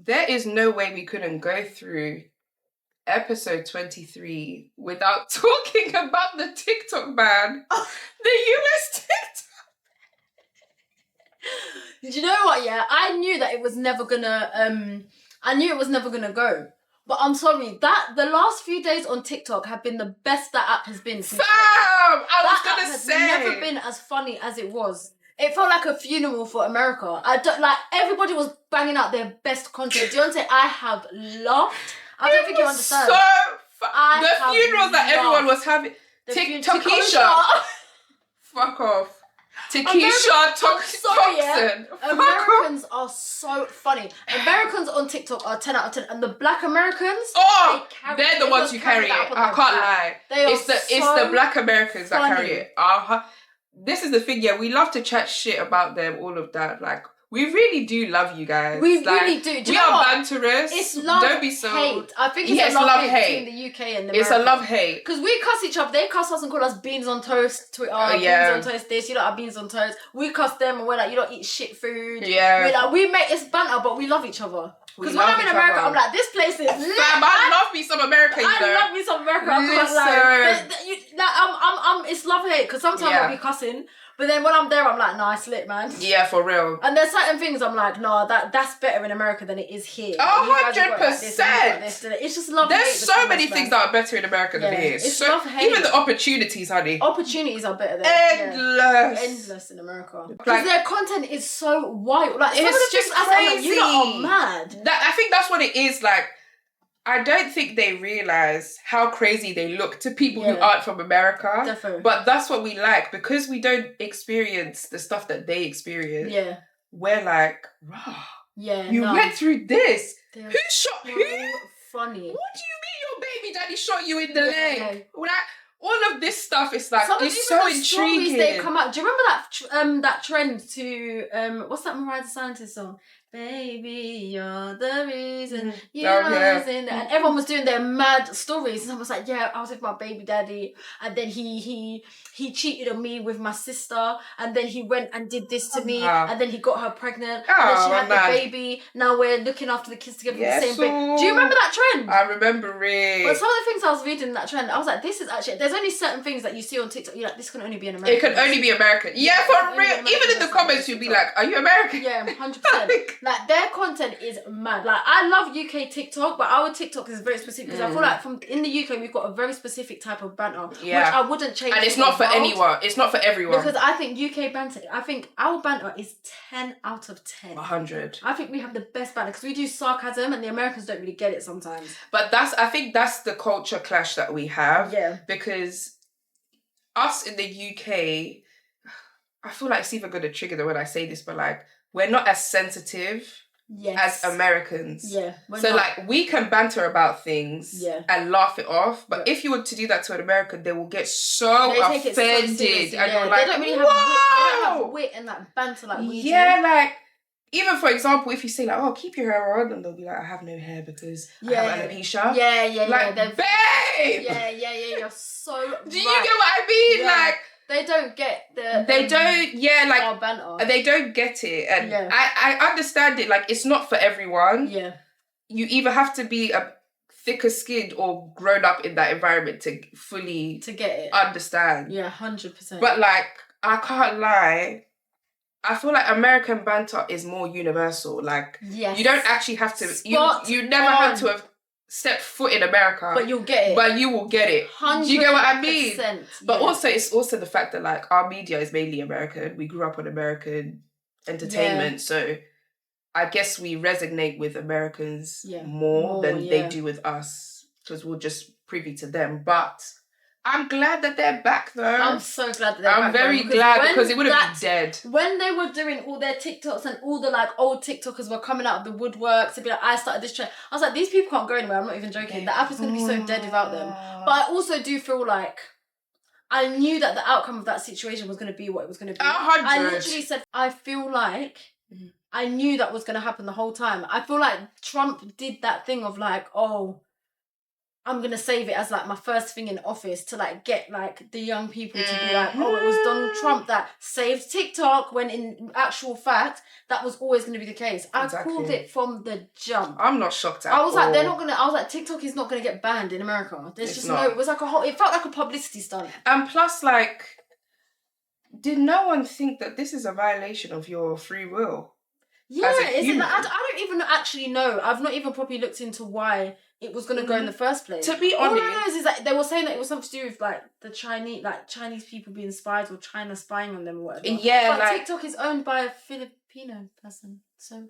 there is no way we couldn't go through episode 23 without talking about the TikTok ban. The US TikTok. Do you know what? Yeah, I knew that it was never gonna. I knew it was never gonna go. But I'm sorry, the last few days on TikTok have been the best that app has been. Fam, I was gonna say, has never been as funny as it was. It felt like a funeral for America. Everybody was banging out their best content. Dionté, I have laughed. I don't think you understand. The funerals that everyone was having. Takesha. Fuck off. Takesha, Toxin. Americans are so funny. Americans on TikTok are 10 out of 10. And the black Americans, they're the ones who carry it. I can't lie. It's the black Americans that carry it. This is the thing, yeah, we love to chat shit about them, all of that. Like, we really do love you guys. We really do. We are banterous. It's love, don't be so... hate. I think it's a love-hate between the UK and America. It's a love-hate. Because we cuss each other. They cuss us and call us beans on toast. Twitter, beans on toast this. You don't have beans on toast. We cuss them and we're like, you don't eat shit food. Yeah. We make it's banter, but we love each other. Because when I'm in America, I'm like, this place is lit. I love me some America. I love me some America. It's love-hate. Because sometimes I'll be cussing. But then when I'm there, I'm like, nah, it's lit, man. Yeah, for real. And there's certain things I'm like, nah, that's better in America than it is here. 100%. It's just love. There's so many things that are better in America than here. It's love, hate. Even the opportunities, honey. Opportunities are better there. Endless. Endless in America. Because their content is so wild. Like, it's just crazy. You lot are mad. I think that's what it is, like, I don't think they realise how crazy they look to people who aren't from America. Definitely. But that's what we like, because we don't experience the stuff that they experience. Yeah. We're like, rah. Yeah. You went through this. They're who shot who? Funny. What do you mean your baby daddy shot you in the leg? Like, all of this stuff is like, it's so intriguing. They come out. Do you remember that trend to what's that Mariah the Scientist song? Baby, you're the reason and everyone was doing their mad stories, and someone was like, yeah, I was with my baby daddy, and then he cheated on me with my sister, and then he went and did this to me, and then he got her pregnant, and then she had the baby. Now we're looking after the kids together with the same baby. Do you remember that trend? I remember it. But some of the things I was reading in that trend, I was like, this is actually, there's only certain things that you see on TikTok, you're like, this can only be an American. It can only be American. Yeah, for real. Even in the comments, you'll be like, are you American? Yeah, 100%. Like, their content is mad. Like, I love UK TikTok, but our TikTok is very specific, because I feel like in the UK we've got a very specific type of banter, which I wouldn't change. And it's not for anyone. It's not for everyone. Because I think UK banter, I think our banter is 10 out of 10. 100. I think we have the best banter, because we do sarcasm, and the Americans don't really get it sometimes. But I think that's the culture clash that we have. Yeah. Because us in the UK, I feel like it's even going to trigger them when I say this, but like, we're not as sensitive as Americans. Yeah. So not. Like, we can banter about things and laugh it off, but if you were to do that to an American, they will get so offended. And you're like, they don't really have wit and that banter like we do. Yeah, like, even for example, if you say like, oh, keep your hair on, and they'll be like, I have no hair because I have alopecia. Like, babe! Yeah, you're so Do you get what I mean? Yeah. Like, they don't get the... They don't, like, banter. They don't get it. And I understand it. Like, it's not for everyone. Yeah. You either have to be a thicker skinned or grown up in that environment to fully... To get it. Understand. Yeah, 100%. But, like, I can't lie. I feel like American banter is more universal. Like, you don't actually have to... You never have to have stepped foot in America. But you'll get it. But you will get it. 100%. Do you get what I mean? But also, it's also the fact that, like, our media is mainly American. We grew up on American entertainment. So I guess we resonate with Americans more than they do with us, because we're just privy to them. But I'm glad that they're back, though. I'm so glad that they're back. I'm very glad, because it would have been dead. When they were doing all their TikToks and all the, like, old TikTokers were coming out of the woodworks to be like, I started this trend. I was like, these people can't go anywhere. I'm not even joking. The app is going to be so dead without them. But I also do feel like I knew that the outcome of that situation was going to be what it was going to be. 100. I literally said, I feel like I knew that was going to happen the whole time. I feel like Trump did that thing of like, oh, I'm going to save it as like my first thing in office to like get like the young people to be like, oh, it was Donald Trump that saved TikTok, when in actual fact, that was always going to be the case. I called it from the jump. I'm not shocked at all. I was like, they're not going to, I was like, TikTok is not going to get banned in America. There's just no, it was like it felt like a publicity stunt. And plus, like, did no one think that this is a violation of your free will? Yeah, is it? I don't even actually know. I've not even properly looked into why it was going to go in the first place. To be honest, all I know is that they were saying that it was something to do with like the Chinese people being spies or China spying on them or whatever. Yeah, but like, TikTok is owned by a Filipino person, so.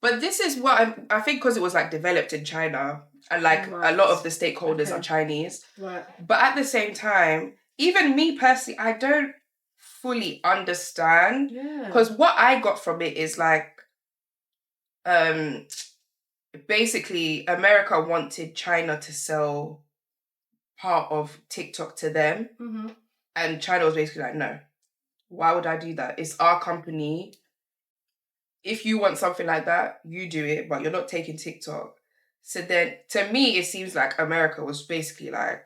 But this is what I think, because it was like developed in China and like a lot of the stakeholders are Chinese. Right. But at the same time, even me personally, I don't fully understand. Yeah. Because what I got from it is like, basically America wanted China to sell part of TikTok to them. Mm-hmm. And China was basically like, no, why would I do that? It's our company. If you want something like that, you do it, but you're not taking TikTok. So then, to me, it seems like America was basically like,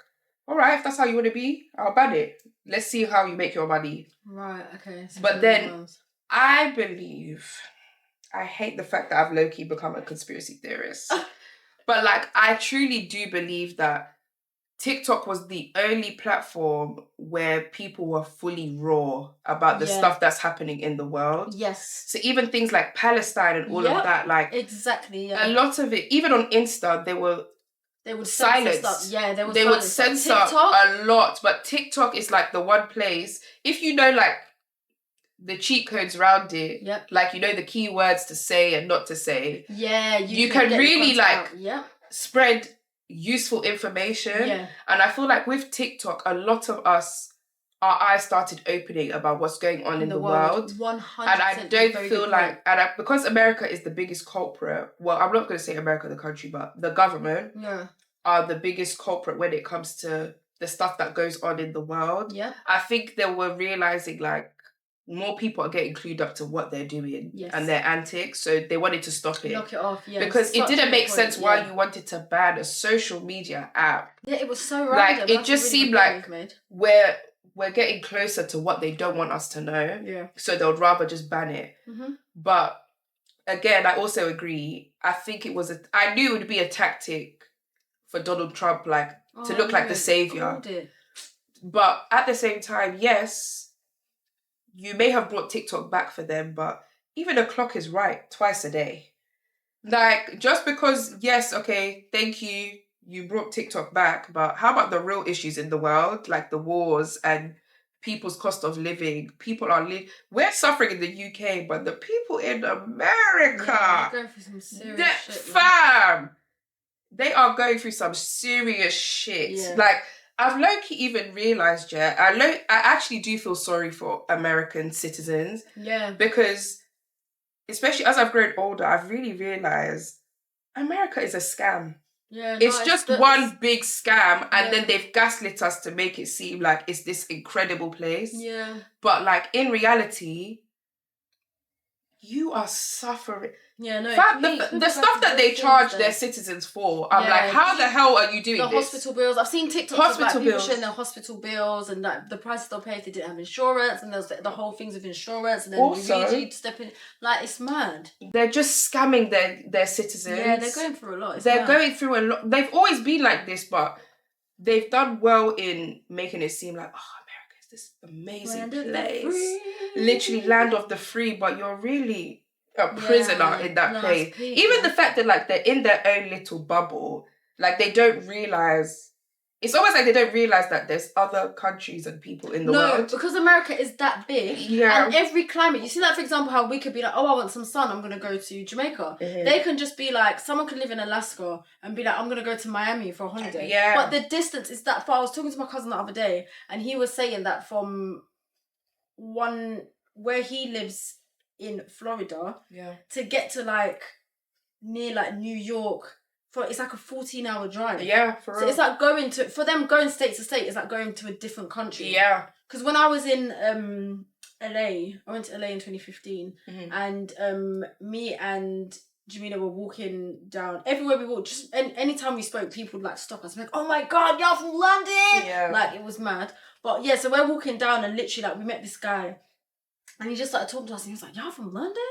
all right, if that's how you want to be, I'll ban it. Let's see how you make your money. Right, okay. So but then, I hate the fact that I've low-key become a conspiracy theorist. But like, I truly do believe that TikTok was the only platform where people were fully raw about the stuff that's happening in the world. Yes. So even things like Palestine and all of that, like... Exactly, a lot of it, even on Insta, they would silence stuff. Yeah, they would censor a lot. But TikTok is like the one place, if you know like the cheat codes around it, like you know the keywords to say and not to say, you can really like spread useful information. And I feel like with TikTok, a lot of us, our eyes started opening about what's going on in the world. 100%. And I don't feel like, because America is the biggest culprit, well, I'm not going to say America the country, but the government are the biggest culprit when it comes to the stuff that goes on in the world. I think they were realizing like more people are getting clued up to what they're doing and their antics, so they wanted to stop it. Knock it off, because it didn't make sense why you wanted to ban a social media app. Yeah, it was so random. Like, it just seemed like we're getting closer to what they don't want us to know. Yeah. So they'll rather just ban it. Mm-hmm. But again, I also agree. I think I knew it would be a tactic for Donald Trump, like, to look like the savior. But at the same time, yes, you may have brought TikTok back for them, but even a clock is right twice a day. Like, just because, yes, okay, thank you, you brought TikTok back, but how about the real issues in the world, like the wars and people's cost of living? People are we're suffering in the UK, but the people in America, they're going through some serious shit, fam, they are going through some serious shit. Yeah. Like, I've low-key even realised, I actually do feel sorry for American citizens. Yeah. Because, especially as I've grown older, I've really realised America is a scam. Yeah, it's just one big scam, and then they've gaslit us to make it seem like it's this incredible place. Yeah. But like, in reality, you are suffering. Yeah, no. The stuff that they charge their citizens for, I'm like, how the hell are you doing this? The hospital bills. I've seen TikToks of like people showing their hospital bills and like the prices they'll pay if they didn't have insurance, and there's the whole things of insurance, and then Luigi stepping. Like, it's mad. They're just scamming their citizens. Yeah, they're going through a lot. They're going through a lot. They've always been like this, but they've done well in making it seem like, oh, America is this amazing place. Literally land of the free, but you're really a prisoner in that place. People. Even the fact that like they're in their own little bubble, like they don't realise. It's almost like they don't realise that there's other countries and people in the world. No, because America is that big. Yeah. And every climate, you see that, for example, how we could be like, oh, I want some sun, I'm going to go to Jamaica. Mm-hmm. They can just be like, someone could live in Alaska and be like, I'm going to go to Miami for a holiday. Yeah. But the distance is that far. I was talking to my cousin the other day, and he was saying that from where he lives in Florida to get to like near like New York, it's like a 14-hour drive. Yeah, for real. So it's like going state to state, it's like going to a different country. Yeah. Because when I was in LA, I went to LA in 2015, and me and Jamila were walking down. Everywhere we walked, just anytime we spoke, people would like stop us and be like, oh my God, y'all from London! Yeah. Like, it was mad. But yeah, so we're walking down and literally like we met this guy and he just started talking to us and he was like, y'all from London?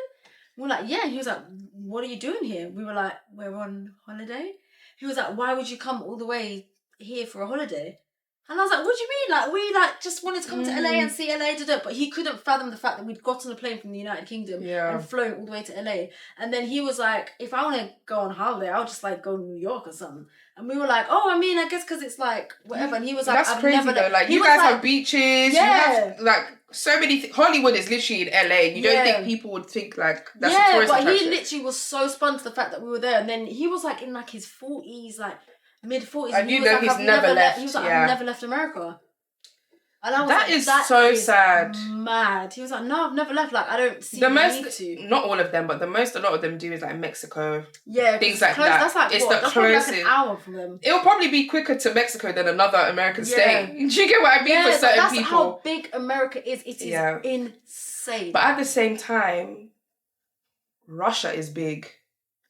We were like, yeah. And he was like, what are you doing here? We were like, we're on holiday. He was like, why would you come all the way here for a holiday? And I was like, what do you mean? Like, we like just wanted to come to LA and see LA, but he couldn't fathom the fact that we'd got on a plane from the United Kingdom and flown all the way to LA. And then he was like, if I want to go on holiday, I'll just like go to New York or something. And we were like, oh, I mean, I guess because it's like whatever. And he was like, that's crazy though. Like, you guys have beaches. Yeah. You have like so many. Hollywood is literally in LA. You don't think people would think like that's a tourist attraction. He literally was so spun to the fact that we were there. And then he was like in like his 40s, like mid-40s. And you know he's never left. He was like, I've never left America. And I was that like, is so sad. Mad. He was like, no, I've never left. Like, I don't see the the most, need to. not all of them, but a lot of them do is like Mexico. Yeah, things like close, that. That's like it's what? the That's closest. Like an hour from them. It'll probably be quicker to Mexico than another American state. Do you get what I mean? For certain that's people, how big America is. It is insane. But at the same time, Russia is big.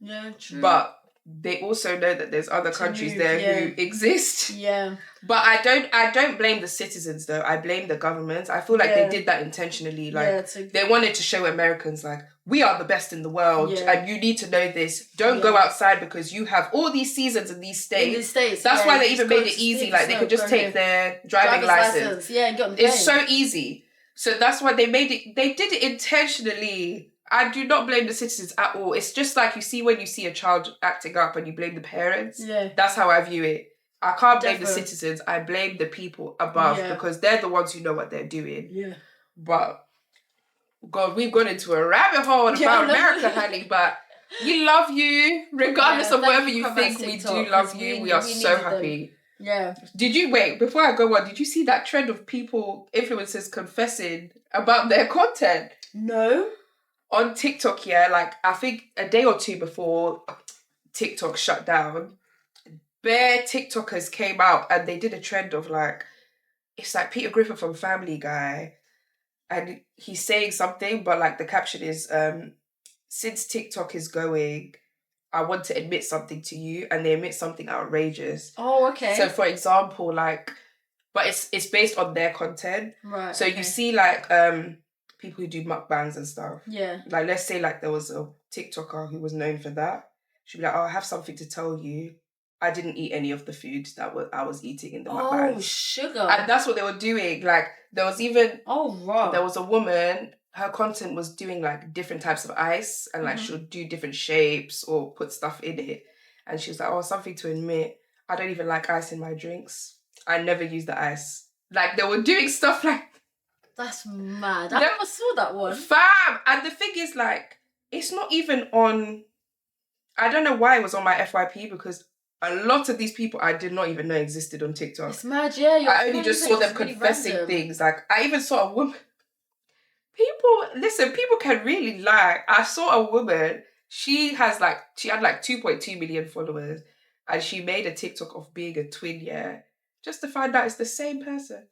Yeah, true. But they also know that there's other countries there who exist. Yeah. But I don't blame the citizens though. I blame the governments. I feel like they did that intentionally. Like they wanted to show Americans like, we are the best in the world and you need to know this. Don't go outside because you have all these seasons in these states. That's why they even made it easy. Like they could just take their driving license. Yeah, and get on the plane. It's so easy. So that's why they made it. They did it intentionally. I do not blame the citizens at all. It's just like you see when you see a child acting up and you blame the parents. Yeah. That's how I view it. I can't blame the citizens. I blame the people above because they're the ones who know what they're doing. Yeah. But, God, we've gone into a rabbit hole about America, honey. But we love you. Regardless of whatever you think, we do love you. We are so happy. Yeah. Wait, before I go on, did you see that trend of influencers confessing about their content? No. On TikTok, like I think a day or two before TikTok shut down, bare TikTokers came out and they did a trend of like, it's like Peter Griffin from Family Guy, and he's saying something, but like the caption is, since TikTok is going, I want to admit something to you, and they admit something outrageous. Oh, okay. So for example, like, but it's based on their content. Right. So you see like people who do mukbangs and stuff. Yeah. Like, let's say like there was a TikToker who was known for that. She'd be like, oh, I have something to tell you. I didn't eat any of the food that I was eating in the mukbangs. Oh, sugar. And that's what they were doing. Like, there was even... Oh, right. There was a woman, her content was doing like different types of ice and like she'll do different shapes or put stuff in it. And she was like, oh, something to admit. I don't even like ice in my drinks. I never use the ice. Like, they were doing stuff like... That's mad. I never saw that one. Fam! And the thing is, like, it's not even on... I don't know why it was on my FYP because a lot of these people I did not even know existed on TikTok. It's mad, yeah. I only just saw them confessing things. Like, I even saw a woman... People can really lie. I saw a woman, she had like 2.2 million followers and she made a TikTok of being a twin, just to find out it's the same person.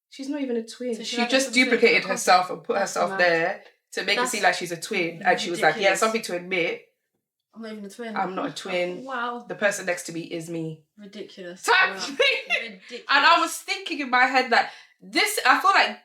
She's not even a twin. So she just duplicated herself and put herself there to make it seem like she's a twin. And she was like, yeah, something to admit. I'm not even a twin. I'm not a twin. Wow. The person next to me is me. Ridiculous. Ridiculous. And I was thinking in my head that I feel like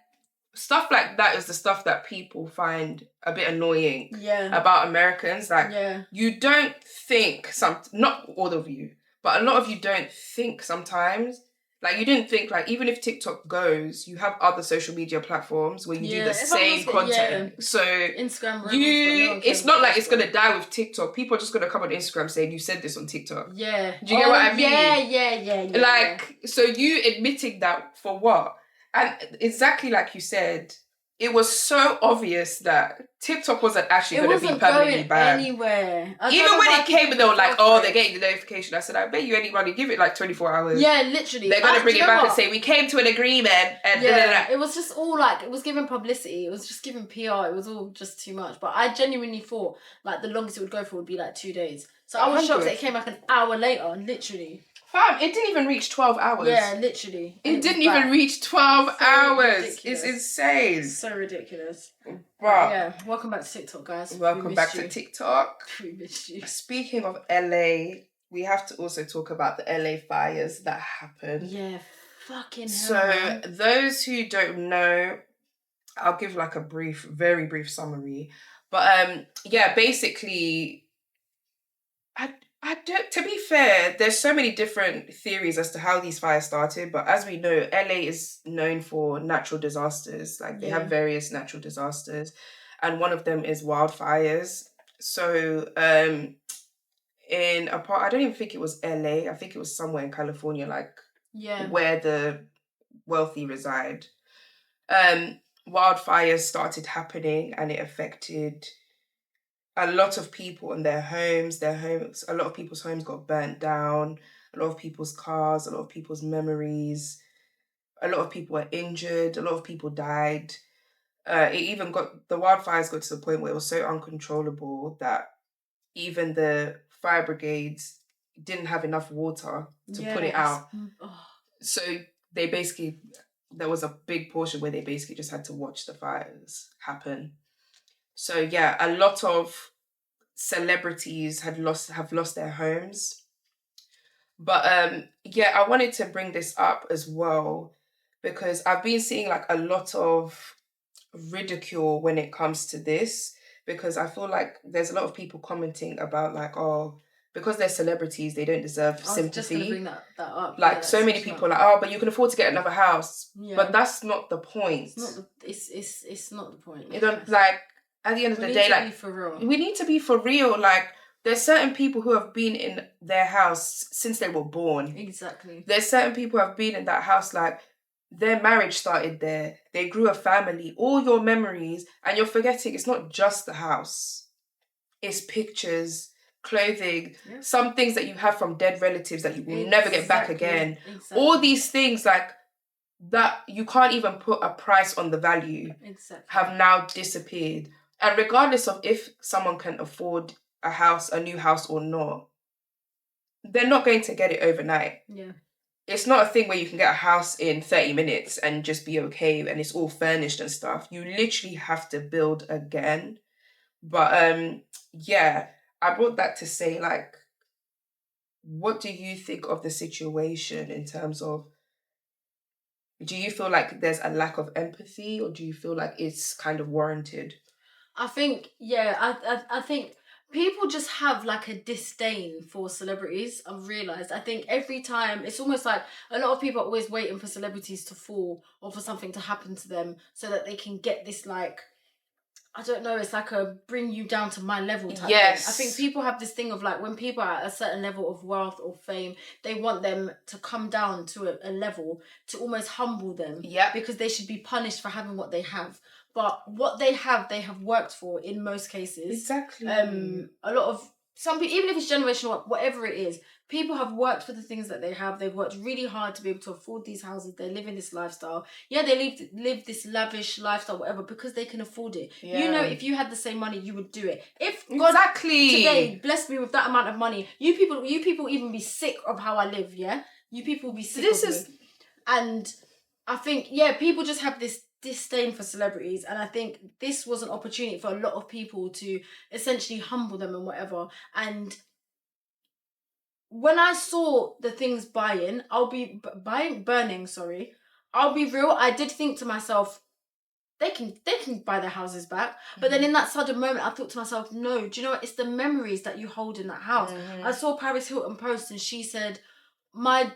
stuff like that is the stuff that people find a bit annoying about Americans. Like, you don't think, not all of you, but a lot of you don't think sometimes. Like, you didn't think, like, even if TikTok goes, you have other social media platforms where you do the same content. So, Instagram it's not like it's going to die with TikTok. People are just going to come on Instagram saying, you said this on TikTok. Yeah. Do you get what I mean? Yeah. Like, so you admitting that for what? And exactly like you said, it was so obvious that TikTok wasn't actually going to be permanently banned. Anywhere. Even when it came and they were like, oh, they're getting the notification. I said, I bet you any money, give it like 24 hours. Yeah, literally. They're going to bring it back and say, we came to an agreement. And it was just all like, it was giving publicity. It was just giving PR. It was all just too much. But I genuinely thought like the longest it would go for would be like 2 days. So I was shocked that it came like an hour later, literally. Fam, it didn't even reach 12 hours. Yeah, literally. It didn't even reach 12 hours. Ridiculous. It's insane. So ridiculous. Yeah, welcome back to TikTok, guys. Welcome back to TikTok. We missed you. Speaking of LA, we have to also talk about the LA fires that happened. Yeah, fucking hell. So, those who don't know, I'll give like a very brief summary. But yeah, basically, I don't. To be fair, there's so many different theories as to how these fires started. But as we know, LA is known for natural disasters. Like they have various natural disasters, and one of them is wildfires. So in a part, I don't even think it was LA. I think it was somewhere in California, like where the wealthy reside. Wildfires started happening, and it affected a lot of people in their homes. A lot of people's homes got burnt down. A lot of people's cars, a lot of people's memories. A lot of people were injured. A lot of people died. The wildfires got to the point where it was so uncontrollable that even the fire brigades didn't have enough water to put it out. So there was a big portion where they basically just had to watch the fires happen. So yeah, a lot of celebrities have lost their homes. But I wanted to bring this up as well because I've been seeing like a lot of ridicule when it comes to this, because I feel like there's a lot of people commenting about like, oh, because they're celebrities, they don't deserve sympathy. I was just going to bring that up. Like so many people are like, oh, but you can afford to get another house. Yeah. But that's not the point. It's not the point. You don't like. At the end of the day, like, we need to be for real. Like, there's certain people who have been in their house since they were born. Exactly. There's certain people who have been in that house, like, their marriage started there. They grew a family. All your memories, and you're forgetting it's not just the house. It's pictures, clothing, some things that you have from dead relatives that you will never get back again. Exactly. All these things, like, that you can't even put a price on the value, have now disappeared. And regardless of if someone can afford a new house or not, they're not going to get it overnight. Yeah. It's not a thing where you can get a house in 30 minutes and just be okay and it's all furnished and stuff. You literally have to build again. But I brought that to say, like, what do you think of the situation in terms of, do you feel like there's a lack of empathy, or do you feel like it's kind of warranted? I think, I think people just have like a disdain for celebrities. I've realised. I think every time, it's almost like a lot of people are always waiting for celebrities to fall or for something to happen to them so that they can get this, like, I don't know, it's like a bring you down to my level type thing. I think people have this thing of like, when people are at a certain level of wealth or fame, they want them to come down to a level to almost humble them. Yeah. Because they should be punished for having what they have. But what they have worked for in most cases. Exactly. A lot of, some people, even if it's generational, whatever it is, people have worked for the things that they have. They've worked really hard to be able to afford these houses. They're living this lifestyle. Yeah, they live this lavish lifestyle, whatever, because they can afford it. Yeah. You know, if you had the same money, you would do it. If God today blessed me with that amount of money, you people even be sick of how I live, yeah? You people be sick of me. And I think, people just have this disdain for celebrities, and I think this was an opportunity for a lot of people to essentially humble them and whatever. And when I saw the things burning, I'll be real, I did think to myself, they can buy their houses back. But then in that sudden moment, I thought to myself, no, do you know what? It's the memories that you hold in that house. I saw Paris Hilton post, and she said, my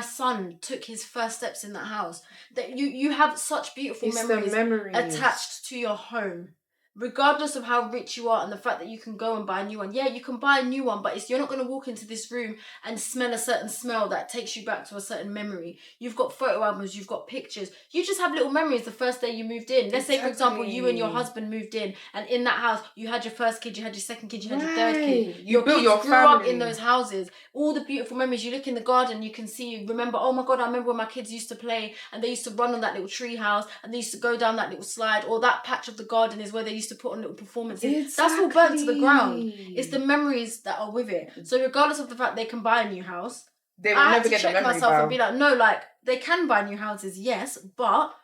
son took his first steps in that house. That you have such beautiful memories attached to your home. Regardless of how rich you are and the fact that you can go and buy a new one. Yeah, you can buy a new one, but you're not going to walk into this room and smell a certain smell that takes you back to a certain memory. You've got photo albums, you've got pictures. You just have little memories the first day you moved in. Let's say, for example, you and your husband moved in, and in that house, you had your first kid, you had your second kid, you had your third kid. You built your grew up in those houses. All the beautiful memories. You look in the garden, you can see, remember, oh my God, I remember when my kids used to play and they used to run on that little tree house and they used to go down that little slide, or that patch of the garden is where they used to put on little performances. Exactly. That's all burnt to the ground. It's the memories that are with it. So regardless of the fact they can buy a new house, they will never get the memory myself and be like, no, like, they can buy new houses, yes, but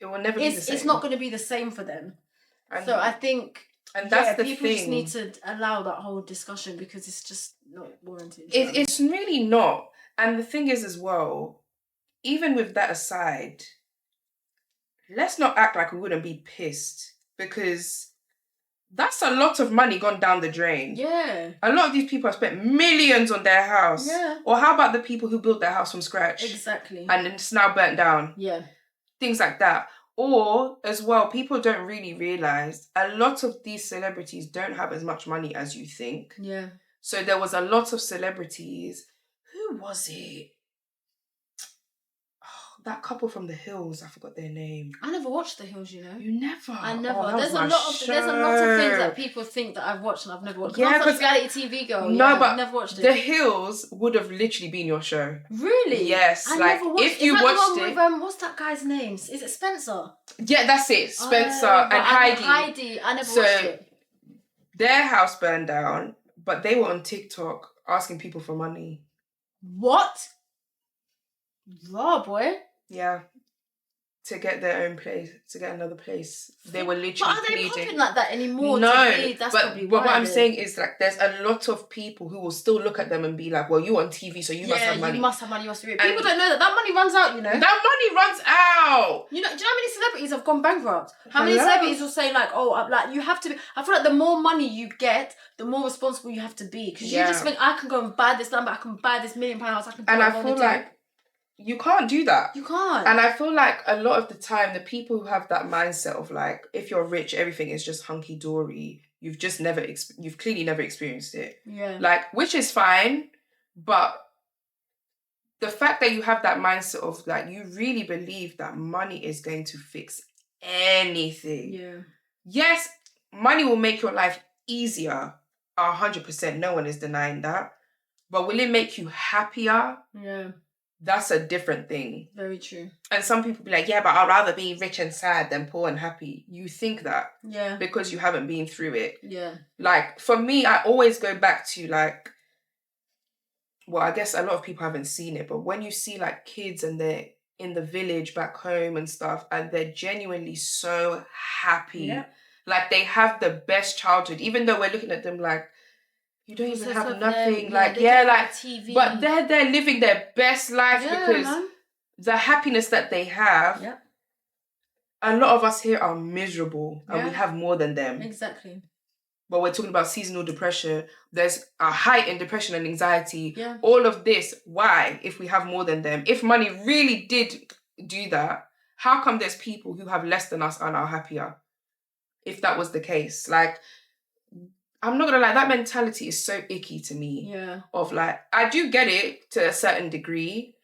it will never be the same. It's not going to be the same for them. And so I think, and that's the people thing. just need to allow that whole discussion because it's just not warranted. It's really not. And the thing is as well, even with that aside, let's not act like we wouldn't be pissed because that's a lot of money gone down the drain. Yeah. A lot of these people have spent millions on their house. Yeah. Or how about the people who built their house from scratch? Exactly. And it's now burnt down. Yeah. Things like that. Or, as well, people don't really realise a lot of these celebrities don't have as much money as you think. Yeah. So there was a lot of celebrities. Who was it? That couple from The Hills, I forgot their name. I never watched The Hills, you know. You never? I never. Oh, there's a lot of things that people think that I've watched and I've never watched. Yeah, because reality TV girl. No, but I've never watched it. The Hills would have literally been your show. Really? Yes. I never watched. If you watched it, with, what's that guy's name? Is it Spencer? Yeah, that's it. Spencer and Heidi. Heidi. I never watched it. Their house burned down, but they were on TikTok asking people for money. What? Raw boy. Yeah. To get their own place, to get another place. They were literally But are they popping like that anymore? No, that's but probably what I'm saying is like there's a lot of people who will still look at them and be like, well, you're on TV, so you must have money. You must have money, you must be rich. People don't know that money runs out, you know. That money runs out. You know, do you know how many celebrities have gone bankrupt? How many celebrities will say like, oh, like you have to be, I feel like the more money you get, the more responsible you have to be. Because you just think, I can go and buy this number, I can buy this £1 million house, I can do and I feel like you can't do that. You can't. And I feel like a lot of the time, the people who have that mindset of like, if you're rich, everything is just hunky-dory. You've just never, you've clearly never experienced it. Yeah. Like, which is fine, but the fact that you have that mindset of like, you really believe that money is going to fix anything. Yeah. Yes, money will make your life easier. 100%. No one is denying that. But will it make you happier? Yeah. That's a different thing. Very true. And some people be like, yeah, but I'd rather be rich and sad than poor and happy. You think that. Yeah. Because you haven't been through it. Yeah. Like, for me, I always go back to like, well, I guess a lot of people haven't seen it, but when you see like kids and they're in the village back home and stuff, and they're genuinely so happy. Yeah. Like, they have the best childhood, even though we're looking at them like, you don't even have nothing. TV. But they're living their best life because the happiness that they have, a lot of us here are miserable and we have more than them. Exactly. But we're talking about seasonal depression. There's a height in depression and anxiety. Yeah. All of this. Why? If we have more than them. If money really did do that, how come there's people who have less than us and are happier? If that was the case. Like, I'm not gonna lie, that mentality is so icky to me. Yeah. Of like, I do get it to a certain degree,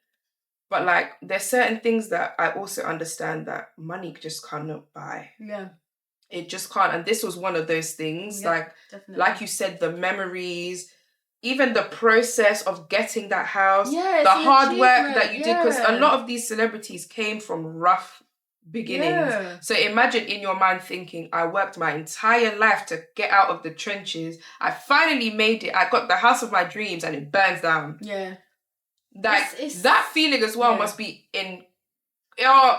but like, there's certain things that I also understand that money just cannot buy. Yeah. It just can't. And this was one of those things. Yeah, like you said, the memories, even the process of getting that house, the hard work that you did, because a lot of these celebrities came from rough beginnings. Yeah. So imagine in your mind thinking, I worked my entire life to get out of the trenches. I finally made it. I got the house of my dreams and it burns down. Yeah. Like, that feeling as well must be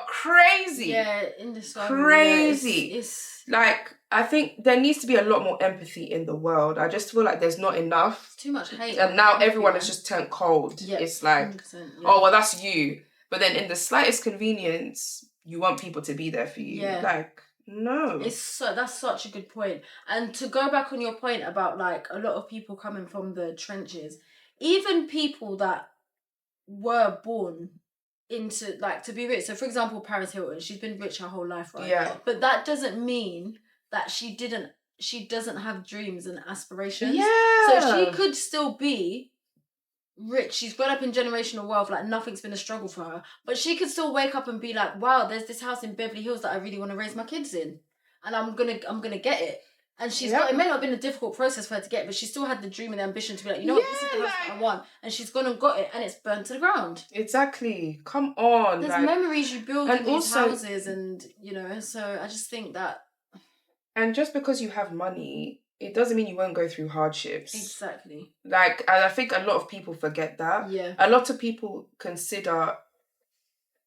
crazy. Yeah, indescribable. Crazy. Yeah, it's like, I think there needs to be a lot more empathy in the world. I just feel like there's not enough. Too much hate. And now everyone has just turned cold. Yeah, it's like, oh, well, that's you. But then in the slightest convenience, you want people to be there for you. Yeah. Like, no. That's such a good point. And to go back on your point about like a lot of people coming from the trenches, even people that were born into like to be rich. So for example, Paris Hilton, she's been rich her whole life, right? Yeah. But that doesn't mean that she doesn't have dreams and aspirations. Yeah. So she could still be rich. She's grown up in generational wealth, like nothing's been a struggle for her. But she could still wake up and be like, wow, there's this house in Beverly Hills that I really want to raise my kids in. And I'm gonna get it. And she's got, it may not have been a difficult process for her to get, but she still had the dream and the ambition to be like, you know what, this is the house that I want. And she's gone and got it, and it's burnt to the ground. Exactly. Come on. There's memories you build in these houses, and, you know, so I just think that... And just because you have money, it doesn't mean you won't go through hardships. Exactly. Like, I think a lot of people forget that. Yeah. A lot of people consider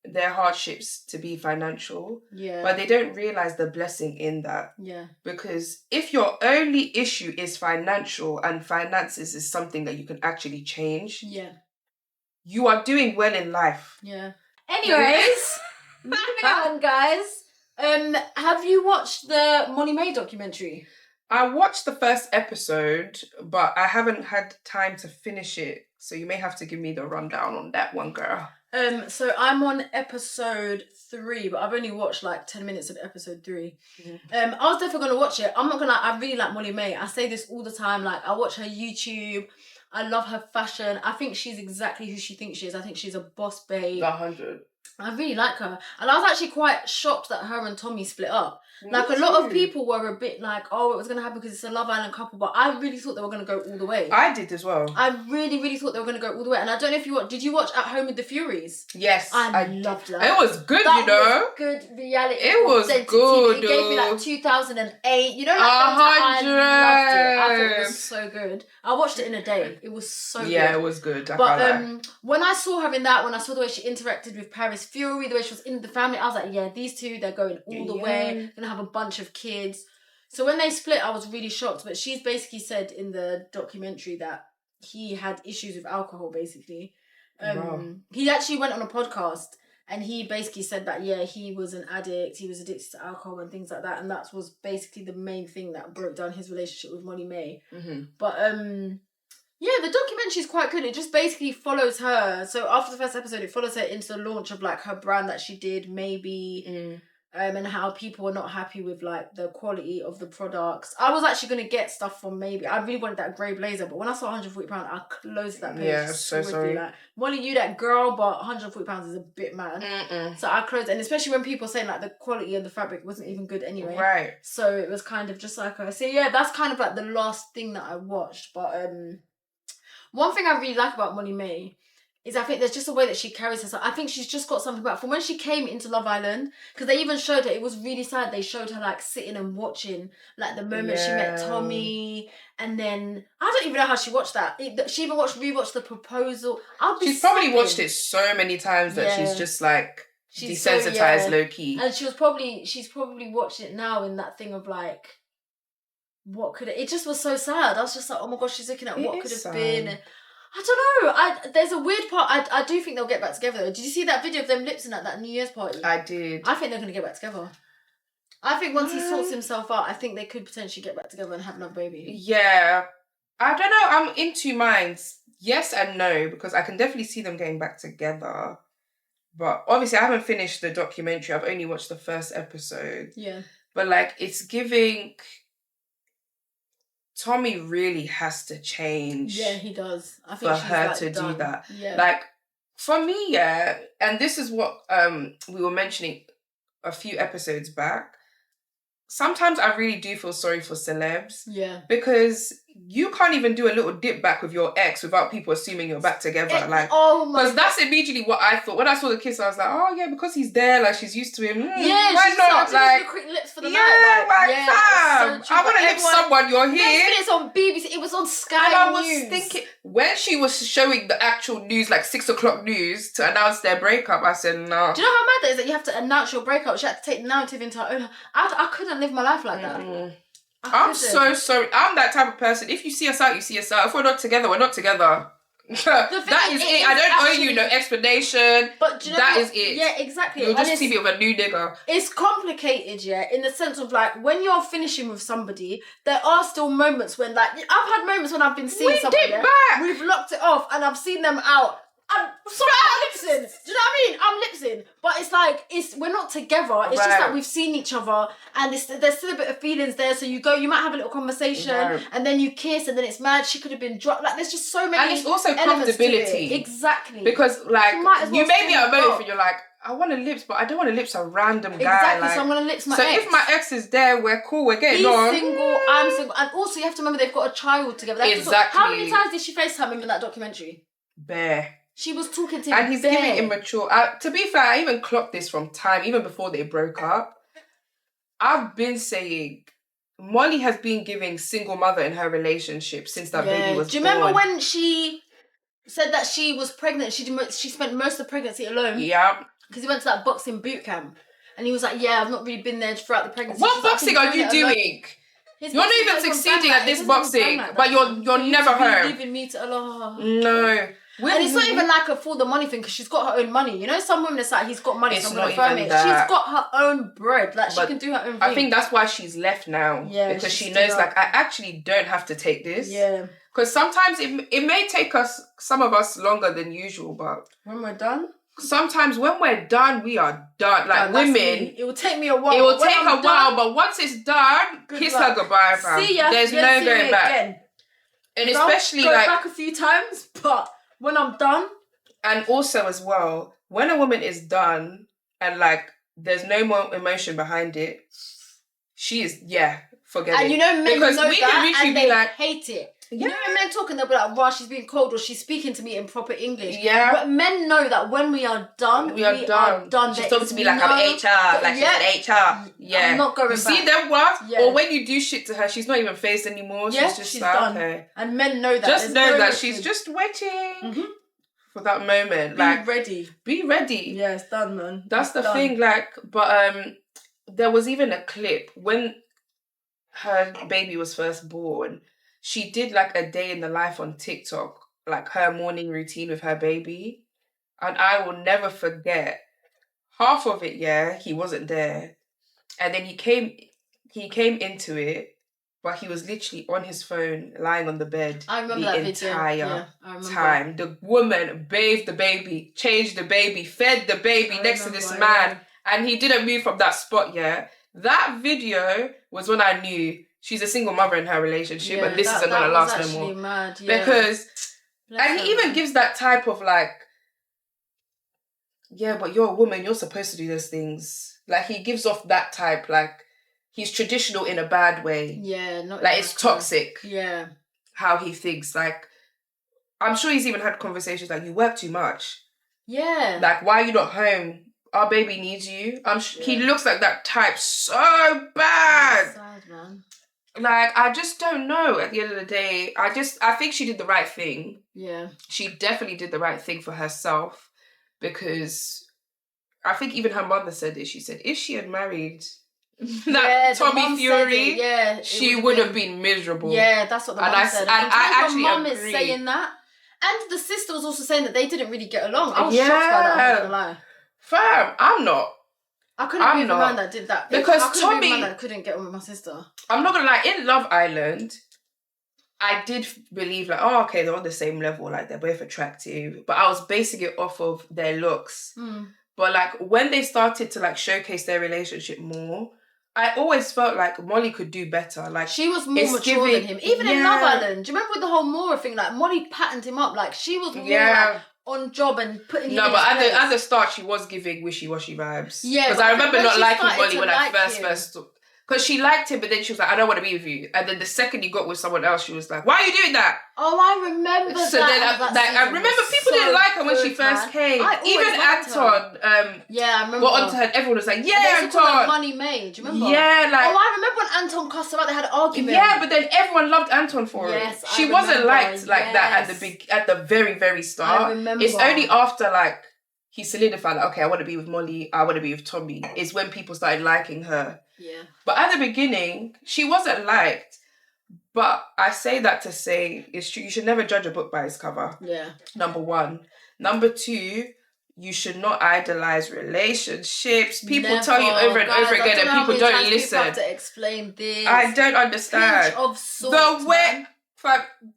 their hardships to be financial. Yeah. But they don't realise the blessing in that. Yeah. Because if your only issue is financial and finances is something that you can actually change, you are doing well in life. Yeah. Anyways, moving on, guys. Have you watched the Molly May documentary? I watched the first episode, but I haven't had time to finish it. So you may have to give me the rundown on that one, girl. So I'm on episode 3, but I've only watched like 10 minutes of episode 3. I was definitely gonna watch it. I'm not gonna. I really like Molly May. I say this all the time. Like, I watch her YouTube. I love her fashion. I think she's exactly who she thinks she is. I think she's a boss babe. 100. I really like her. And I was actually quite shocked that her and Tommy split up. Like, a lot of people were a bit like, oh, it was going to happen because it's a Love Island couple. But I really thought they were going to go all the way. I did as well. I really, really thought they were going to go all the way. And I don't know if you did you watch At Home with the Furies? Yes. I loved that. It was good, you know. That was good reality. It was good. It gave me like 2008. You know, like 100. I loved it. I thought it was so good. I watched it in a day. It was so good. Yeah, it was good. But when I saw her in that, when I saw the way she interacted with Paris Fury, the way she was in the family, I was like, yeah, these two, they're going all the way. Gonna have a bunch of kids. So when they split, I was really shocked. But she's basically said in the documentary that he had issues with alcohol, basically. He actually went on a podcast and he basically said that, yeah, he was an addict. He was addicted to alcohol and things like that. And that was basically the main thing that broke down his relationship with Molly May. But yeah, the documentary is quite good. It just basically follows her. So after the first episode, it follows her into the launch of like her brand that she did, Maybe. And how people were not happy with like the quality of the products. I was actually going to get stuff from Maybe. I really wanted that grey blazer, but when I saw £140, I closed that page. Yeah, so sorry. Like, Molly, you that girl, but £140 is a bit mad. So I closed it. And especially when people saying like the quality of the fabric wasn't even good anyway. Right. So it was kind of just like, so yeah, that's kind of like the last thing that I watched. But one thing I really like about Molly May is I think there's just a way that she carries herself. I think she's just got something about, from when she came into Love Island, because they even showed her, it was really sad, they showed her like sitting and watching like the moment she met Tommy, and then I don't even know how she watched that. She even rewatched The Proposal. She's probably watched it so many times that she's just like desensitized low key. And she's probably watched it now in that thing of like, what could it just was so sad. I was just like, oh my gosh, she's looking at what could have been. I don't know. There's a weird part. I do think they'll get back together though. Did you see that video of them lip-syncing at that New Year's party? I did. I think they're going to get back together. I think once he sorts himself out, I think they could potentially get back together and have another baby. Yeah. I don't know. I'm in two minds. Yes and no, because I can definitely see them getting back together. But obviously I haven't finished the documentary. I've only watched the first episode. Yeah. But like, it's giving... Tommy really has to change. Yeah, he does. I think for her to do that. Yeah. Like, for me, yeah, and this is what we were mentioning a few episodes back. Sometimes I really do feel sorry for celebs. Yeah. Because you can't even do a little dip back with your ex without people assuming you're back together. Because that's immediately what I thought. When I saw the kiss, I was like, oh yeah, because he's there, like she's used to him. Why not? Like, quick lips for the night. Fam, I want to lip someone, you're here. It's on BBC, it was on Sky and I was News. thinking, when she was showing the actual news, like 6 o'clock news, to announce their breakup, I said, no. Do you know how mad that is that you have to announce your breakup? She had to take the narrative into her own. I couldn't live my life like that. I'm so sorry. I'm that type of person. If you see us out, you see us out. If we're not together, we're not together. That is it. I don't owe you no explanation. But do you know that is it. Yeah, exactly. You'll just see me with a new nigga. It's complicated, yeah, in the sense of like, when you're finishing with somebody, there are still moments when, like, I've had moments when I've been seeing somebody, we've locked it off and I've seen them out. I'm sorry, I'm lip-sync. Do you know what I mean? I'm lip-sync. But it's like, we're not together. It's just that we've seen each other and there's still a bit of feelings there. So you might have a little conversation and then you kiss and then it's mad. She could have been dropped. Like, there's just so many. And it's also comfortability. Exactly. Because like, you may be at a moment and you're like, I want to lips, but I don't want to lips a random guy. Exactly, like, so I'm going to lips my ex. So if my ex is there, we're cool, we're getting on. He's single, I'm single. And also you have to remember they've got a child together. Exactly. How many times did she FaceTime him in that documentary? Bare. She was talking to him. And he's giving immature. To be fair, I even clocked this from time, even before they broke up. I've been saying Molly has been giving single mother in her relationship since that baby was born. Do you remember when she said that she was pregnant? She spent most of the pregnancy alone. Yeah. because he went to that boxing boot camp. And he was like, yeah, I've not really been there throughout the pregnancy. What boxing are you doing? You're not even succeeding at this boxing, but you're never home. Leaving me to Allah. No. And it's not even like a for the money thing, because she's got her own money. You know, some women, it's like, he's got money, so I'm going to affirm it. She's got her own bread. Like, she can do her own thing. I think that's why she's left now. Yeah. Because she knows, like, I actually don't have to take this. Yeah. Because sometimes it may take some of us longer than usual, but... When we're done? Sometimes when we're done, we are done. Like, women... It will take me a while. It will take a while, but once it's done, kiss her goodbye, fam. See ya. There's no going back. Again. And especially, like... Go back a few times, but when I'm done... And also as well, when a woman is done and like there's no more emotion behind it, she is forget it. And you know men because know we that can literally and be they like, hate it. Yeah. You know when men talking, they'll be like, "Wow, she's being cold," or "She's speaking to me in proper English." Yeah. But men know that when we are done, we are done. She's talking to me like I'm HR, like she's an HR. Yeah. I'm not going back. You see them what? Yeah. Or when you do shit to her, she's not even phased anymore. Yeah, she's just like, done. Okay. And men know that. Just know that she's just waiting. For that moment. Be ready. Yeah, it's done, man. That's the thing, like, but there was even a clip when her baby was first born. She did like a day in the life on TikTok, like her morning routine with her baby. And I will never forget half of it, he wasn't there. And then he came into it. But he was literally on his phone, lying on the bed. I remember that entire time. The woman bathed the baby, changed the baby, fed the baby next to this man. And he didn't move from that spot, That video was when I knew she's a single mother in her relationship, and this isn't going to last no more. Mad, Because, and he even gives that type of like, but you're a woman, you're supposed to do those things. Like, he gives off that type, like, he's traditional in a bad way. Yeah, not like it's toxic. Yeah. How he thinks. Like, I'm sure he's even had conversations like, you work too much. Yeah. Like, why are you not home? Our baby needs you. He looks like that type so bad. Sad, man. Like, I just don't know at the end of the day. I think she did the right thing. Yeah. She definitely did the right thing for herself, because I think even her mother said it. She said if she had married... Tommy Fury, she would have been miserable. Yeah, that's what the mum said. And I actually mum is saying that. And the sister was also saying that they didn't really get along. I was shocked by that, I'm not gonna lie. Fam, I'm not. I couldn't be the man that did that. Because I Tommy... be the man that couldn't get on with my sister. I'm not gonna lie, in Love Island, I did believe like, oh, okay, they're on the same level, like they're both attractive. But I was basing it off of their looks. But like when they started to like showcase their relationship more, I always felt like Molly could do better. Like, she was more mature than him. Even in Love Island, do you remember with the whole Maura thing? Like, Molly patterned him up. Like, she was more like, on job and putting him in his place. At the start, she was giving wishy-washy vibes. Yeah. Because I remember not liking Molly when I first... Because she liked him, but then she was like, I don't want to be with you. And then the second you got with someone else, she was like, why are you doing that? Oh, I remember that. So then I remember people didn't like her when she first came. Even Anton, I remember. got onto her and everyone was like, Anton. Money made, do you remember? Yeah, like. Oh, I remember when Anton cussed her out, they had an argument. Yeah, but then everyone loved Anton for it. She wasn't liked like that at the very, very start. I remember. It's only after like he solidified like, okay, I want to be with Molly, I want to be with Tommy, is when people started liking her. Yeah. But at the beginning, she wasn't liked. But I say that to say, it's true, you should never judge a book by its cover. Yeah. Number one. Number two, you should not idolize relationships. People tell you over and over again and people don't listen. People have to explain this. I don't understand. Pinch of salt,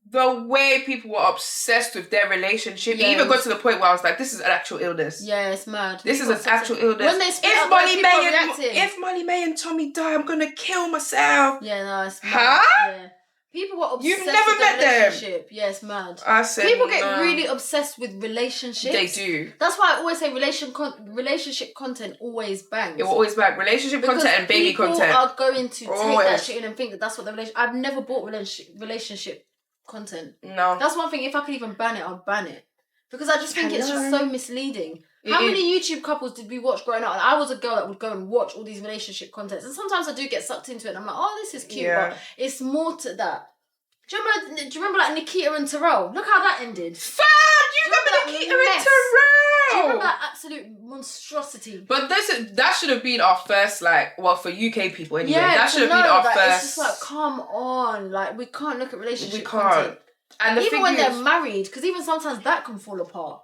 the way people were obsessed with their relationship, it even got to the point where I was like, this is an actual illness. Yeah, it's mad. This is an actual illness. When they if Molly May and Tommy die, I'm gonna kill myself. Yeah, no, it's mad. Huh? Yeah. People were obsessed You've never with met their relationship. them. Yeah, it's mad. I said people get really obsessed with relationships. They do. That's why I always say relationship content always bangs. It will always bang. Relationship content and baby content. People are going to take that shit in and think that that's what the relationship... I've never bought relationship content. No. That's one thing. If I could even ban it, I'd ban it. Because I just think it's just so misleading. How many YouTube couples did we watch growing up? And I was a girl that would go and watch all these relationship contents. And sometimes I do get sucked into it. And I'm like, oh, this is cute. Yeah. But it's more to that. Do you remember like Nikita and Terrell? Look how that ended. Fam, you remember Nikita and Terrell? Do you remember that absolute monstrosity? But that should have been our first, like, well, for UK people anyway. Yeah, that should have been our first. It's just like, come on, like, we can't look at relationship. We can't. Content. And even when they're married, because even sometimes that can fall apart.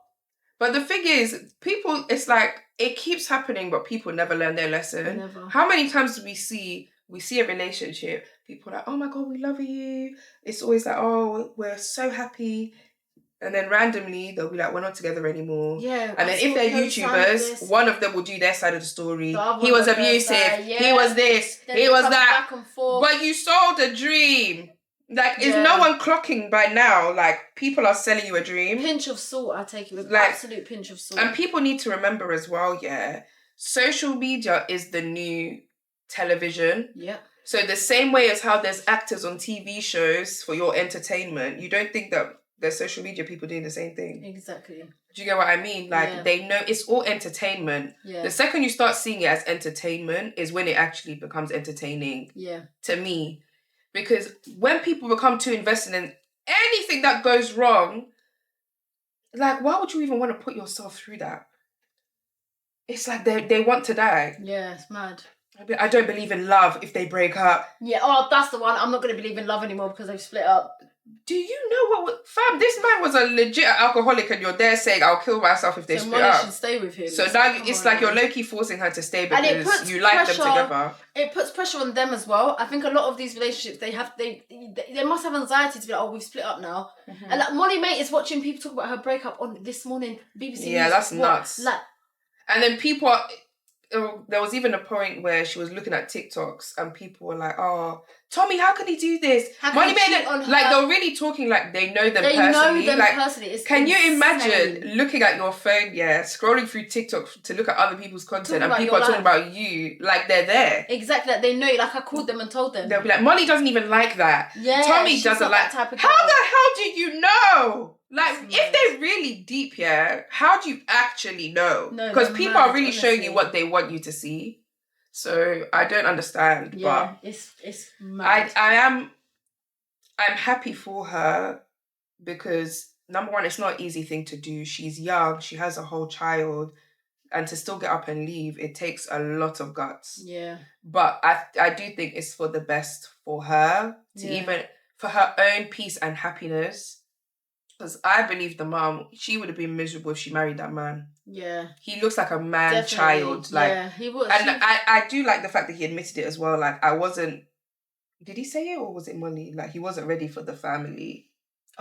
But the thing is, people, it's like, it keeps happening, but people never learn their lesson. Never. How many times do we see a relationship, people are like, oh my God, we love you. It's always like, oh, we're so happy. And then randomly, they'll be like, we're not together anymore. Yeah. And then if they're YouTubers, one of them will do their side of the story. He was abusive. Yeah. He was this. Then he was that. Back and forth. But you sold a dream. Like, is no one clocking by now? Like, people are selling you a dream. Pinch of salt, I take it with absolute pinch of salt. And people need to remember as well, social media is the new television. Yeah. So the same way as how there's actors on TV shows for your entertainment, you don't think that there's social media people doing the same thing. Exactly. Do you get what I mean? Like, they know it's all entertainment. Yeah. The second you start seeing it as entertainment is when it actually becomes entertaining. Yeah. To me. Because when people become too invested in anything that goes wrong, like, why would you even want to put yourself through that? It's like they want to die. Yeah, it's mad. I don't believe in love if they break up. Yeah, that's the one. I'm not going to believe in love anymore because they've split up. Do you know what... Fam, this man was a legit alcoholic and you're there saying, I'll kill myself if they split up. So should stay with him. So now it's like you're low-key forcing her to stay because you like them together. It puts pressure on them as well. I think a lot of these relationships, they must have anxiety to be like, oh, we've split up now. Mm-hmm. And like, Molly Mate is watching people talk about her breakup on this morning, BBC Yeah, News. That's nuts. Like, and then people... there was even a point where she was looking at TikToks and people were like, oh, Tommy, how can he do this? Money made it, like, they're really talking like they know them personally. It's can you imagine looking at your phone, scrolling through TikTok to look at other people's content and people are talking about you like they're there. Exactly, like they know, like I called them and told them. They'll be like, Molly doesn't even like that. Yeah, Tommy doesn't like... How the hell do you know? Like, if they're really deep, how do you actually know? Because people are really showing you what they want you to see. So, I don't understand. Yeah, but it's mad. I'm happy for her because, number one, it's not an easy thing to do. She's young. She has a whole child. And to still get up and leave, it takes a lot of guts. Yeah. But I do think it's for the best for her. Even for her own peace and happiness. Because I believe the mom, she would have been miserable if she married that man. Yeah. He looks like a man-child. Like, he was. And I do like the fact that he admitted it as well. Like, I wasn't... Did he say it or was it Molly? Like, he wasn't ready for the family.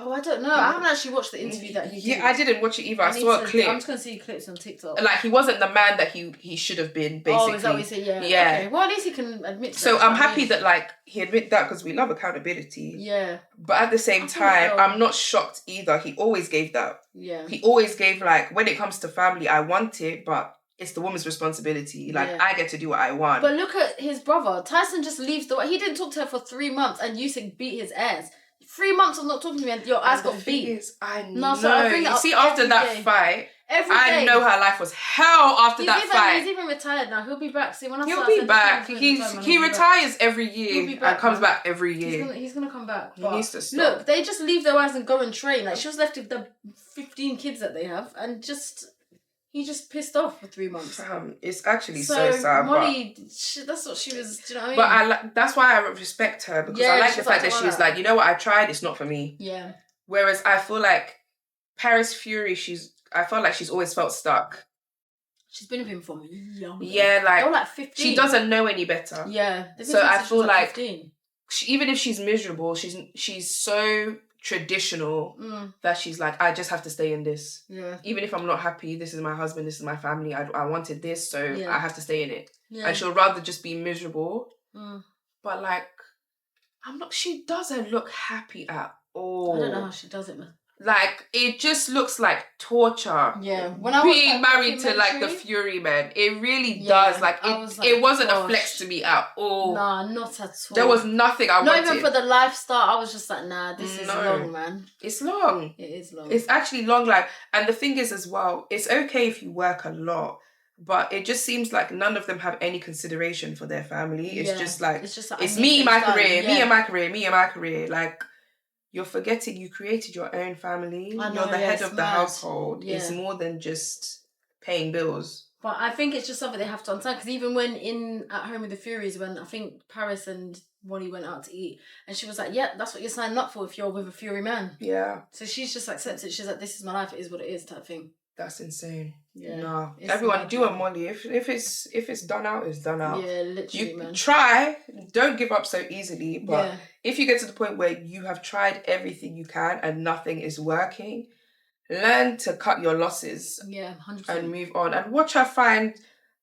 Oh, I don't know. I haven't actually watched the interview that he did. Yeah, I didn't watch it either. I saw a clip. I'm just going to see clips on TikTok. Like, he wasn't the man that he should have been, basically. Oh, is that what you said? Yeah. Okay. Well, at least he can admit to that. So I'm happy that, like, he admitted that because we love accountability. Yeah. But at the same time, I'm not shocked either. He always gave that. Yeah. He always gave, like, when it comes to family, I want it, but it's the woman's responsibility. Like, I get to do what I want. But look at his brother. Tyson just leaves he didn't talk to her for 3 months and Usyk beat his ass. 3 months of not talking to me and your ass got beat. I know. So I think after that fight, I know her life was hell after that fight. He's even retired now. He'll be back. See, when he'll be back. He retires every year and comes back every year. He's gonna come back. He needs to stop. Look, they just leave their wives and go and train. Like, she was left with the 15 kids that they have and he just pissed off for 3 months. It's actually so sad. Molly, that's what she was. Do you know what I mean? But that's why I respect her because I like the fact that she was like, you know what, I tried. It's not for me. Yeah. Whereas I feel like Paris Fury, I felt like she's always felt stuck. She's been with him for young. Yeah, like, they were like 15. She doesn't know any better. Yeah. So I feel like even if she's miserable, she's so traditional that she's like, I just have to stay in this. Yeah. Even if I'm not happy, this is my husband, this is my family, I wanted this, so I have to stay in it. Yeah. And she'll rather just be miserable. But like, she doesn't look happy at all. I don't know how she does it, man. Like, it just looks like torture. Yeah. When I being married to like the Fury man, it really does. Like, it wasn't a flex to me at all. Nah, not at all. There was nothing I wanted. Not even for the lifestyle. I was just like, nah, this is long, man. It's long. It is long. It's actually long. Like, and the thing is as well, it's okay if you work a lot, but it just seems like none of them have any consideration for their family. It's just like, it's me, my career, me and my career, me and my career. Like, you're forgetting you created your own family. You're the head of the household. Yeah. It's more than just paying bills. But I think it's just something they have to understand, because even when in At Home with the Furies, when I think Paris and Wally went out to eat, and she was like, yeah, that's what you're signing up for if you're with a Fury man. Yeah. So she's just accepted. She's like, this is my life, it is what it is, type thing. That's insane. Yeah. No. Everyone do a Molly. If it's done out, it's done out. Yeah, literally, you man. Try. Don't give up so easily. But if you get to the point where you have tried everything you can and nothing is working, learn to cut your losses. Yeah, 100%. And move on. And watch her find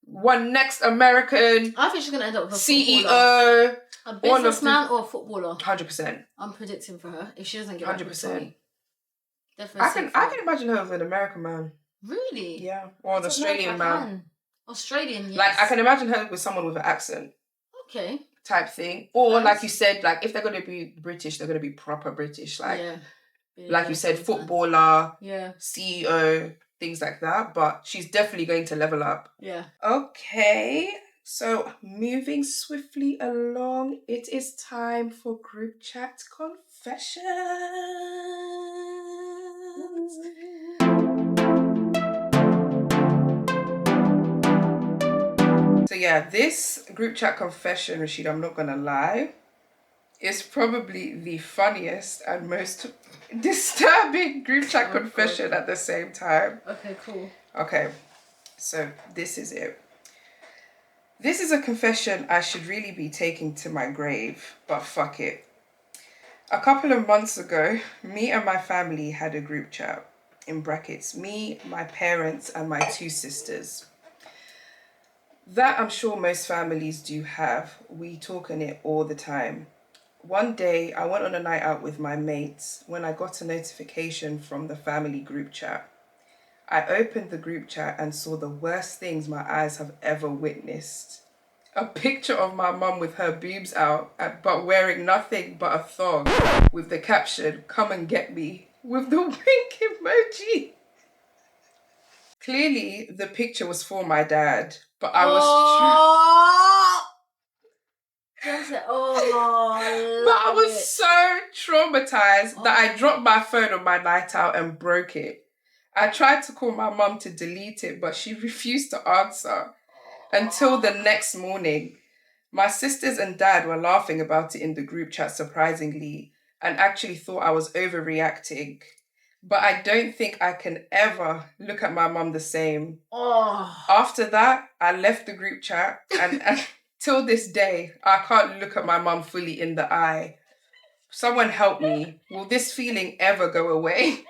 one next American. I think she's going to end up with a CEO. Footballer. A businessman or a footballer. 100%. I'm predicting for her if she doesn't get 100%. Definitely. I can imagine her with an American man. Really? Yeah. Or an Australian man. Australian, yes. Like, I can imagine her with someone with an accent. Okay. Type thing. Or, like you said, like, if they're going to be British, they're going to be proper British. Like, like you said, footballer, CEO, things like that. But she's definitely going to level up. Yeah. Okay. So, moving swiftly along, it is time for group chat confessions. So yeah, this group chat confession, Rashida, I'm not gonna lie, is probably the funniest and most disturbing group chat confession at the same time. Okay, cool. Okay, so this is it. This is a confession I should really be taking to my grave, but fuck it. A couple of months ago, me and my family had a group chat. In brackets, me, my parents, and my 2 sisters. That I'm sure most families do have. We talk on it all the time. One day, I went on a night out with my mates when I got a notification from the family group chat. I opened the group chat and saw the worst things my eyes have ever witnessed. A picture of my mum with her boobs out, but wearing nothing but a thong, with the caption, "Come and get me," with the wink emoji. Clearly, the picture was for my dad, but I was... But I was so traumatized that I dropped my phone on my night out and broke it. I tried to call my mum to delete it, but she refused to answer until the next morning. My sisters and dad were laughing about it in the group chat, surprisingly, and actually thought I was overreacting. But I don't think I can ever look at my mum the same. After that, I left the group chat, and till this day, I can't look at my mum fully in the eye. Someone help me. Will this feeling ever go away?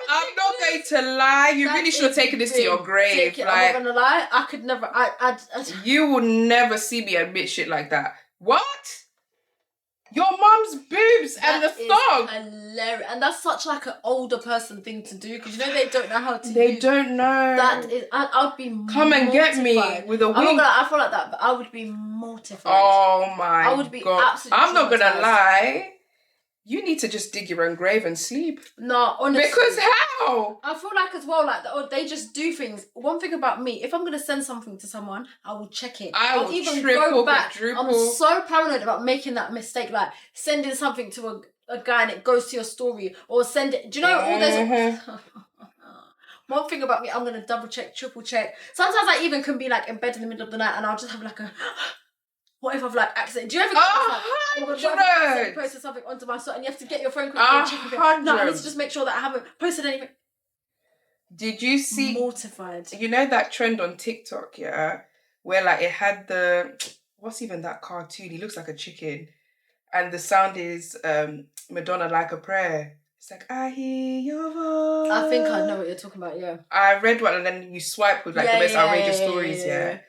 I'm not going to lie. You really should have taken this to your grave. Like, I'm not gonna lie. I could never. You will never see me admit shit like that. What? Your mum's boobs and the thong. Hilarious, and that's such like an older person thing to do, because you know they don't know how to. They don't know. That is, I'd be. Come and get me with a wink. I feel like that, but I would be mortified. Oh my God! I would be absolutely. I'm not gonna lie. You need to just dig your own grave and sleep. No, honestly. Because how? I feel like as well, like, they just do things. One thing about me, if I'm going to send something to someone, I will check it. I'll even go back. I'm so paranoid about making that mistake, like sending something to a guy and it goes to your story, or send it. Do you know all those... One thing about me, I'm going to double check, triple check. Sometimes I even can be like in bed in the middle of the night and I'll just have like a... What if I've like accident? Do you ever get posted something onto my story and you have to get your phone quickly and check if it? No, I need to just make sure that I haven't posted anything. Did you see? Mortified. You know that trend on TikTok, yeah, where like it had what's even that cartoon? He looks like a chicken, and the sound is Madonna Like a Prayer. It's like, I hear your voice. I think I know what you're talking about. Yeah. I read one and then you swipe with like the most outrageous stories. Yeah.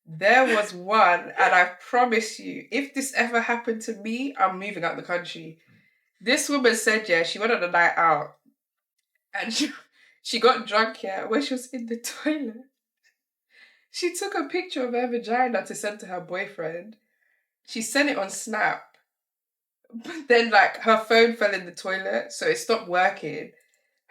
There was one, and I promise you, if this ever happened to me, I'm moving out the country. This woman said, she went on a night out, and she got drunk, when she was in the toilet. She took a picture of her vagina to send to her boyfriend. She sent it on Snap, but then, like, her phone fell in the toilet, so it stopped working,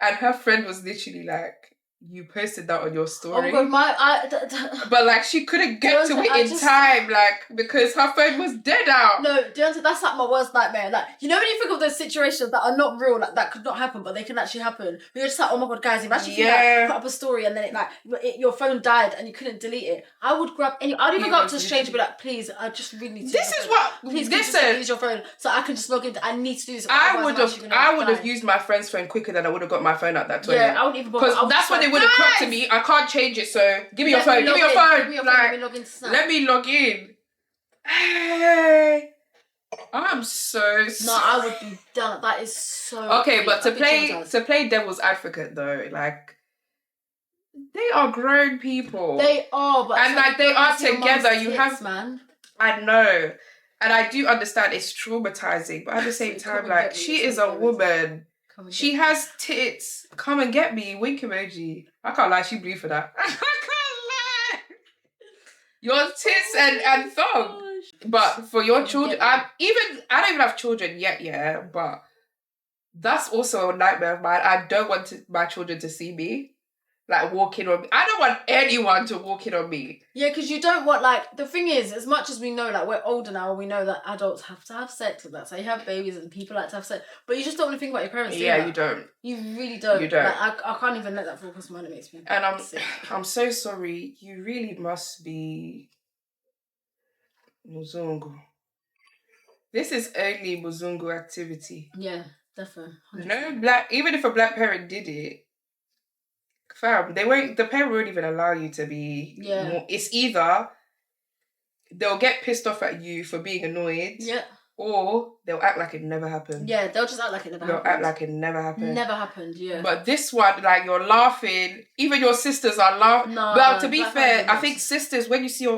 and her friend was literally like, you posted that on your story. Oh my God, but like she couldn't get to it in time, like because her phone was dead out. No, Dionté, that's like my worst nightmare. Like, you know when you think of those situations that are not real, like that could not happen, but they can actually happen. You're just like, oh my God, guys, imagine if you like, put up a story and then your phone died and you couldn't delete it. I would grab I'd even go up to a stranger and be like, please, I just really need to. This is what. Please, listen. Use your phone so I can just log in. I need to do this. I would have used my friend's phone quicker than I would have got my phone at that toilet. Yeah, I wouldn't even. Because that's when they would have clocked to me. I can't change it, so give me your phone. Give me your phone. Let me log in. Hey, I'm so sorry. No, I would be done. That is so. Okay, but to play devil's advocate though, like they are grown people. They are, but and like they are together. You tits, have, man. I know, and I do understand it's traumatizing, but at the same time, like she is a woman. She has tits. Come and get me. Wink emoji. I can't lie. She blew for that. I can't lie. Your tits and thumb. But for your children, I don't even have children yet, yeah. But that's also a nightmare of mine. I don't want my children to see me like walking on me. I don't want anyone to walk in on me. Yeah, because you don't want, like, the thing is, as much as we know, like, we're older now and we know that adults have to have sex and that's how you have babies and people like to have sex, but you just don't want to think about your parents doing that. You don't. You really don't. You don't. Like, I can't even let that fall across my mind. It makes me sick. I'm so sorry. You really must be Muzungu. This is only Muzungu activity. Yeah, definitely. 100%. No, even if a black parent did it, fam, the parent won't even allow you to be more. It's either they'll get pissed off at you for being annoyed, or they'll act like it never happened. Yeah, they'll just act like it never happened. They'll act like it never happened. Never happened, yeah. But this one, like, you're laughing. Even your sisters are laughing. No, but to be fair, I think sisters, when you see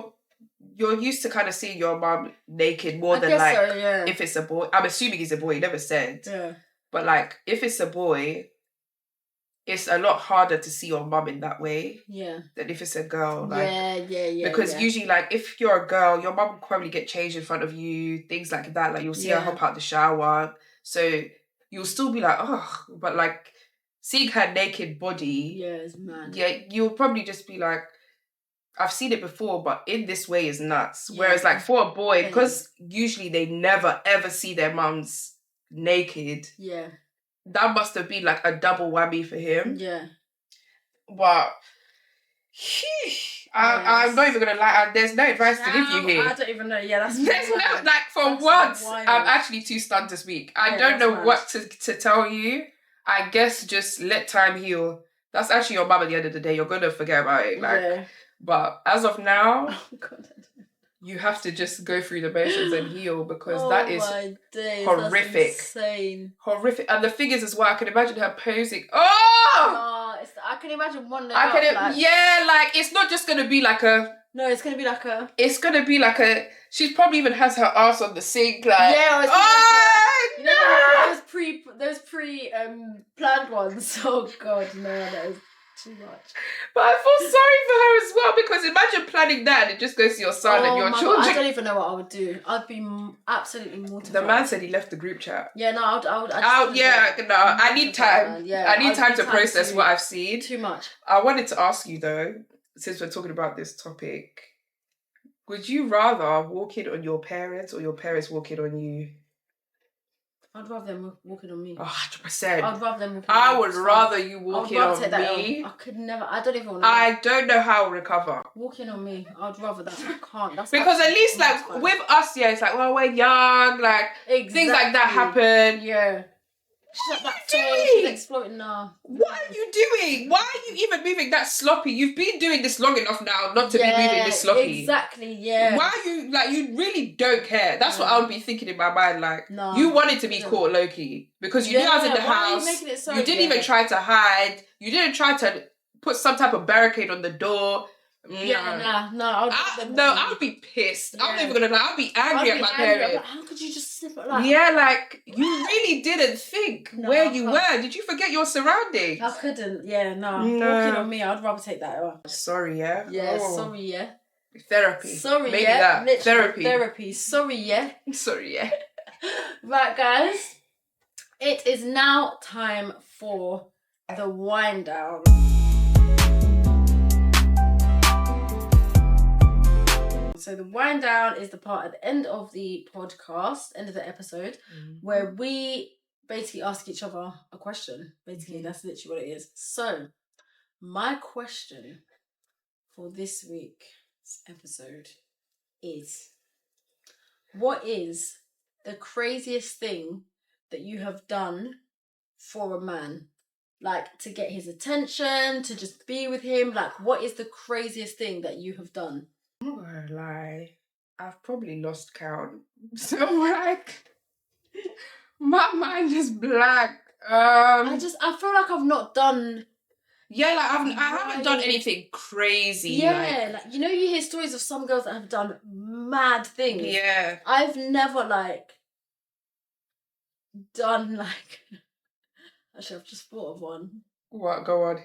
you're used to kind of seeing your mum naked more than like if it's a boy. I'm assuming he's a boy. He never said. Yeah. But like if it's a boy, it's a lot harder to see your mum in that way. Yeah. Than if it's a girl. Like, yeah. Because usually, like, if you're a girl, your mum will probably get changed in front of you, things like that. Like, you'll see her hop out the shower. So you'll still be like, oh, but like seeing her naked body. Yeah, it's mad. Yeah, you'll probably just be like, I've seen it before, but in this way is nuts. Yeah. Whereas like for a boy, because usually they never ever see their mums naked. Yeah. That must have been like a double whammy for him. Yeah. But I'm not even gonna lie. There's no advice to give you here. I don't even know. Yeah, that's. There's no like for once. I'm actually too stunned to speak. I don't know what to tell you. I guess just let time heal. That's actually your mum at the end of the day. You're gonna forget about it. Like, but as of now, you have to just go through the motions and heal because that is horrific. That's insane. Horrific. And the thing is as well, I can imagine her posing. I can imagine one leg up, like it's not just gonna be like a. No, it's gonna be like a. It's gonna be like a. She probably even has her ass on the sink, like. Yeah. Oh no! Those pre planned ones. Oh God, no, that is too much. But I feel sorry for her as well because imagine planning that and it just goes to your son and your children. God, I don't even know what I would do. I'd be absolutely mortified. The man said he left the group chat. Yeah, no, I need time. I need time to process what I've seen. Too much. I wanted to ask you though, since we're talking about this topic, would you rather walk in on your parents or your parents walk in on you? I'd rather them walking on me. 100%. I'd rather them walking on me. I would rather you walking on me. I could never. I don't even want to. I don't know how I'll recover. Walking on me. I'd rather that. I can't. That's because at least like with us, it's like, well, we're young, like things like that happen. Yeah. What are you doing? She's exploiting now. What are you doing? Why are you even moving that sloppy? You've been doing this long enough now not to be moving this sloppy. Exactly, yeah. Why are you, like, you really don't care. That's what I would be thinking in my mind, like, you wanted to be caught low-key because you knew I was in the house. You didn't even try to hide. You didn't try to put some type of barricade on the door. I would be pissed. I'm not even gonna lie. I'd be angry at my parents. How could you just slip it like? Yeah, like you really didn't think where you were. Did you forget your surroundings? I couldn't. Yeah, no. Walking on me, I'd rather take that out. Sorry, yeah. Yeah, sorry, yeah. Therapy. Sorry, maybe that. Literally, therapy. Sorry, yeah. Sorry, yeah. Right, guys. It is now time for the wind down. So the wind down is the part at the end of the podcast, end of the episode, where we basically ask each other a question. Basically, that's literally what it is. So, my question for this week's episode is, what is the craziest thing that you have done for a man? Like, to get his attention, to just be with him. Like, what is the craziest thing that you have done? I'm not gonna lie. I've probably lost count. So, like, my mind is blank. I feel like I've not done... Yeah, like, I haven't done anything crazy. Yeah, like, you know, you hear stories of some girls that have done mad things. Yeah. I've never, like, done, like... Actually, I've just thought of one. What? Go on.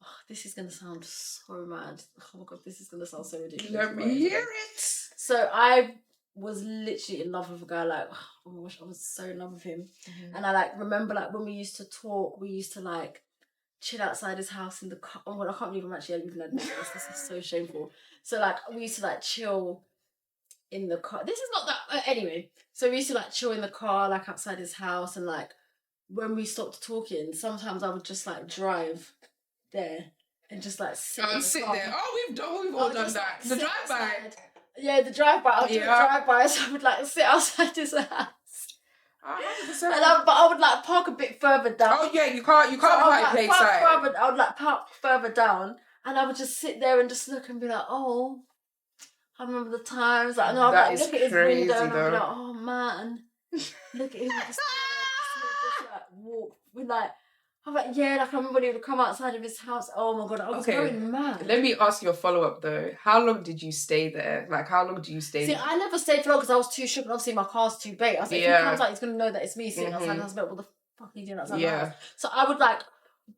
Oh, this is going to sound so mad. Oh my God, this is going to sound so ridiculous. Let me hear it. So I was literally in love with a guy, like, oh my gosh, I was so in love with him. And I, like, remember, like, when we used to talk, we used to, like, chill outside his house in the car. Oh my God, I can't believe I'm actually even admitting this. This is so shameful. So, like, we used to, like, chill in the car. This is not that... anyway, so we used to, like, chill in the car, like, outside his house, and, like, when we stopped talking, sometimes I would just, like, drive there and just, like, sit there. Oh, we've all done that. The drive-by. Yeah, the drive-by. I'll do a drive-by, so I would, like, sit outside his house. 100%. But I would, like, park a bit further down. Oh, yeah, you can't park place side. I would, like, park further down, and I would just sit there and just look and be like, oh, I remember the times. Like, no, I'd, like, look at his window and I'd be like, oh, man, look at him. Just like, walk with, like, I'm like, yeah, like, I remember when he would come outside of his house. Oh my God, I was going mad. Let me ask you a follow-up though. How long did you stay there? Like, how long do you stay there? See, I never stayed for long because I was too shook, and obviously my car's too big. I was like, if he comes out, he's going to know that it's me sitting outside the house. But what the fuck are you doing outside the house? So I would, like,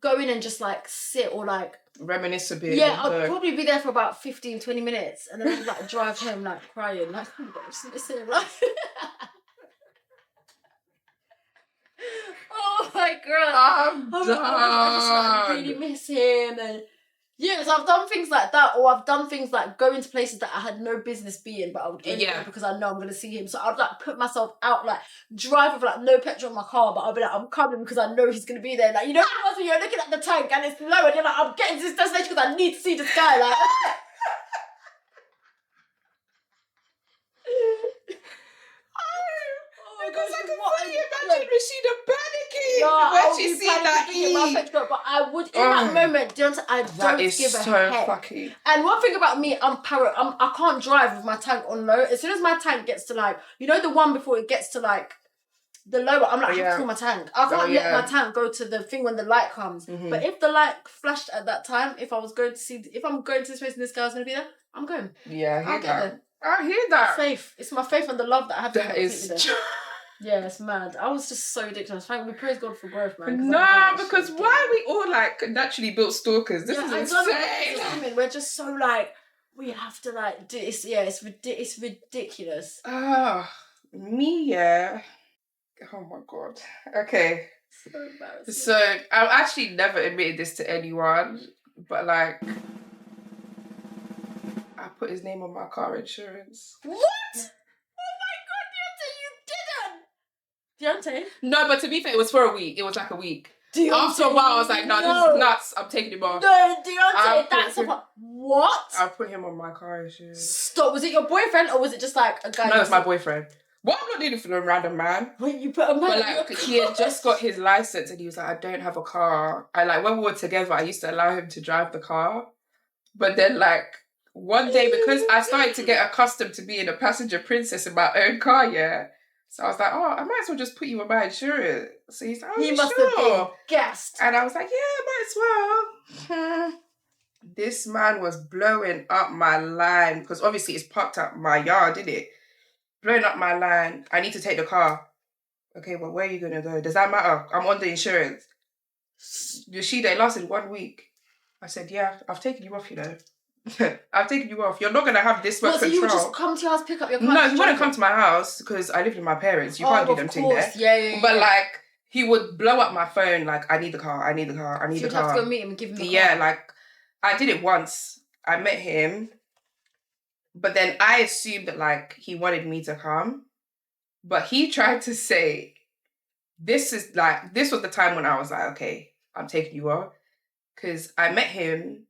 go in and just, like, sit or, like... reminisce a bit. Yeah, I'd probably be there for about 15, 20 minutes, and then I'd, like, drive home, like, crying. Like, oh my God, just listen, like... Oh my God, I just, like, really miss him. And yeah, so I've done things like that, or I've done things like going to places that I had no business being, but I would go there because I know I'm going to see him. So I'd, like, put myself out, like, drive with, like, no petrol in my car, but I'll be like, I'm coming because I know he's going to be there. Like, you know, when you're looking at the tank and it's low and you're like, I'm getting to this destination because I need to see this guy, like... Because I can fully imagine Rashida panicking when she sees that but I would, in that moment, I don't give a heck. Fucky. And one thing about me, I can't drive with my tank on low. As soon as my tank gets to, like, you know, the one before it gets to, like, the lower, I'm like, I have to fill my tank. I can't let my tank go to the thing when the light comes. But if the light flashed at that time, if I'm going to this place and this guy's going to be there, I'm going. Yeah, I'll get there. I hear that. Faith. It's my faith and the love that I have to that is yeah, it's mad. I was just so ridiculous. Thank we praise God for growth, man. Nah, because why are we all, like, naturally built stalkers? This is insane. We're just so, like, we have to, like, do this. Yeah, it's ridiculous. Me, yeah. Oh my God. Okay. So embarrassing. So I've actually never admitted this to anyone, but, like, I put his name on my car insurance. What? Dionté? No, but to be fair, it was for a week. It was like a week. Dionté? After a while, I was like, no, this is nuts. I'm taking him off. No, Dionté, that's what? I put him on my car insurance. Stop. Was it your boyfriend or was it just like a guy? No, it's my boyfriend. What I'm not doing it for no random man. Wait, you put a man? But, like, he had just got his license and he was like, I don't have a car. And, like, when we were together, I used to allow him to drive the car. But then, like, one day, because I started to get accustomed to being a passenger princess in my own car, yeah. So I was like, oh, I might as well just put you on my insurance. So he's like, oh, he must have been gassed. And I was like, yeah, might as well. This man was blowing up my line because obviously it's parked up my yard, didn't it? Blowing up my line. I need to take the car. Okay, well, where are you going to go? Does that matter? I'm on the insurance. Rashida, it lasted 1 week. I said, yeah, I've taken you off, you know. I've taken you off. You're not going to have this much control. So you would just come to your house, pick up your car? No, he wouldn't come to my house because I live with my parents. You can't do them things there. Yeah. But, like, he would blow up my phone, like, I need the car, I need the car, I need the car. So you'd have to go meet him and give him the car? Yeah, like, I did it once. I met him But then I assumed that, like, he wanted me to come. But he tried to say, this was the time when I was like, okay, I'm taking you out. Because I met him,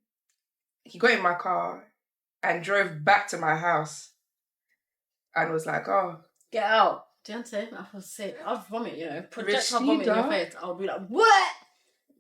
he got in my car and drove back to my house. And was like, oh. Get out. Dionté, I feel sick. I'll vomit, projectile vomit in your face. I'll be like, what?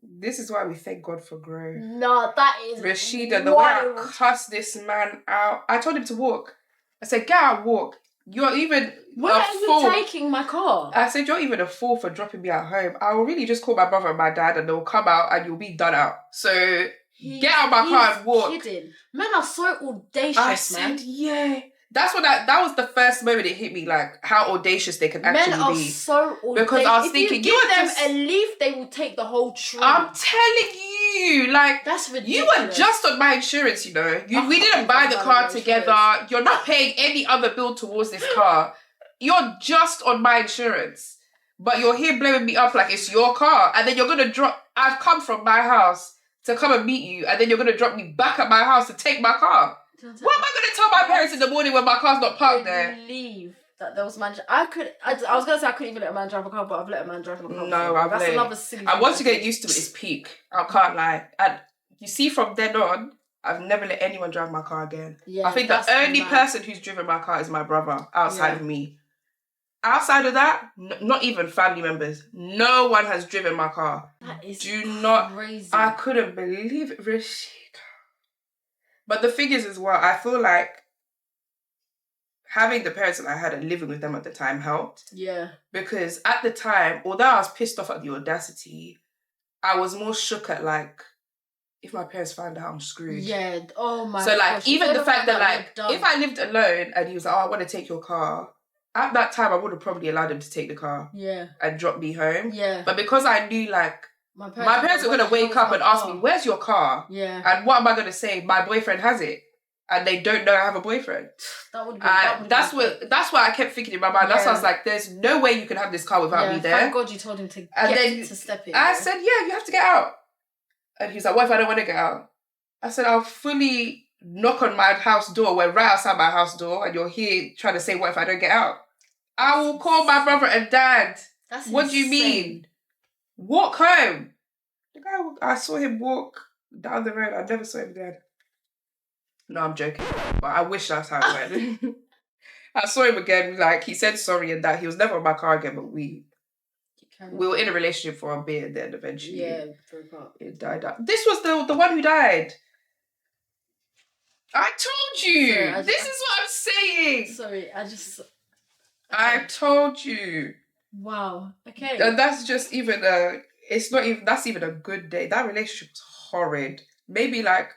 This is why we thank God for growth. No, that is Rashida, the way I cussed this man out. I told him to walk. I said, get out, walk. You're even Where are you taking my car? I said, you're even a fool for dropping me at home. I will really just call my brother and my dad and they'll come out and you'll be done out. So get out of my car and walk. Kidding. Men are so audacious, I said, yeah. That's what that was the first moment it hit me, like how audacious they can actually be. Men are so audacious. Because I was thinking, if you give them a leaf, they will take the whole tree. I'm telling you, like, that's ridiculous. You were just on my insurance, we didn't buy the car together. You're not paying any other bill towards this car. You're just on my insurance. But you're here blowing me up like it's your car. And then you're going to drop... I've come from my house to come and meet you. And then you're going to drop me back at my house to take my car. What am I going to tell my parents in the morning when my car's not parked there? Believe that there was man. I was going to say I couldn't even let a man drive a car, but I've let a man drive a car. No, that's another silly. And once you get used to it, it's peak. I can't lie. And you see, from then on, I've never let anyone drive my car again. Yeah, I think the only person who's driven my car is my brother outside of me. Outside of that, not even family members. No one has driven my car. That is crazy. I couldn't believe it, Rashida. But the thing is as well, I feel like having the parents that I had and living with them at the time helped. Yeah. Because at the time, although I was pissed off at the audacity, I was more shook at, like, if my parents find out, I'm screwed. Yeah. Oh my god. So, like, even the fact that, like, if I lived alone and he was like, oh, I want to take your car, at that time, I would have probably allowed him to take the car. Yeah. And drop me home. Yeah. But because I knew, like, my parents are going to wake up and ask me, where's your car? Yeah. And what am I going to say? My boyfriend has it. And they don't know I have a boyfriend. That's what I kept thinking in my mind. That's why I was like, there's no way you can have this car without me there. Thank God you told him to step in. I said, yeah, you have to get out. And he's like, what if I don't want to get out? I said, I'll fully knock on my house door. We're right outside my house door. And you're here trying to say, what if I don't get out? I will call my brother and dad. That's what insane. Do you mean? Walk home. The guy, I saw him walk down the road. I never saw him again. No, I'm joking. But I wish that's how it went. I saw him again. Like, he said sorry and that. He was never on my car again, but we were in a relationship for a bit and then eventually it died out. This was the one who died. I told you. Sorry, this is what I'm saying. Sorry, I told you. Wow. Okay. And that's just even that's even a good day. That relationship was horrid. Maybe, like,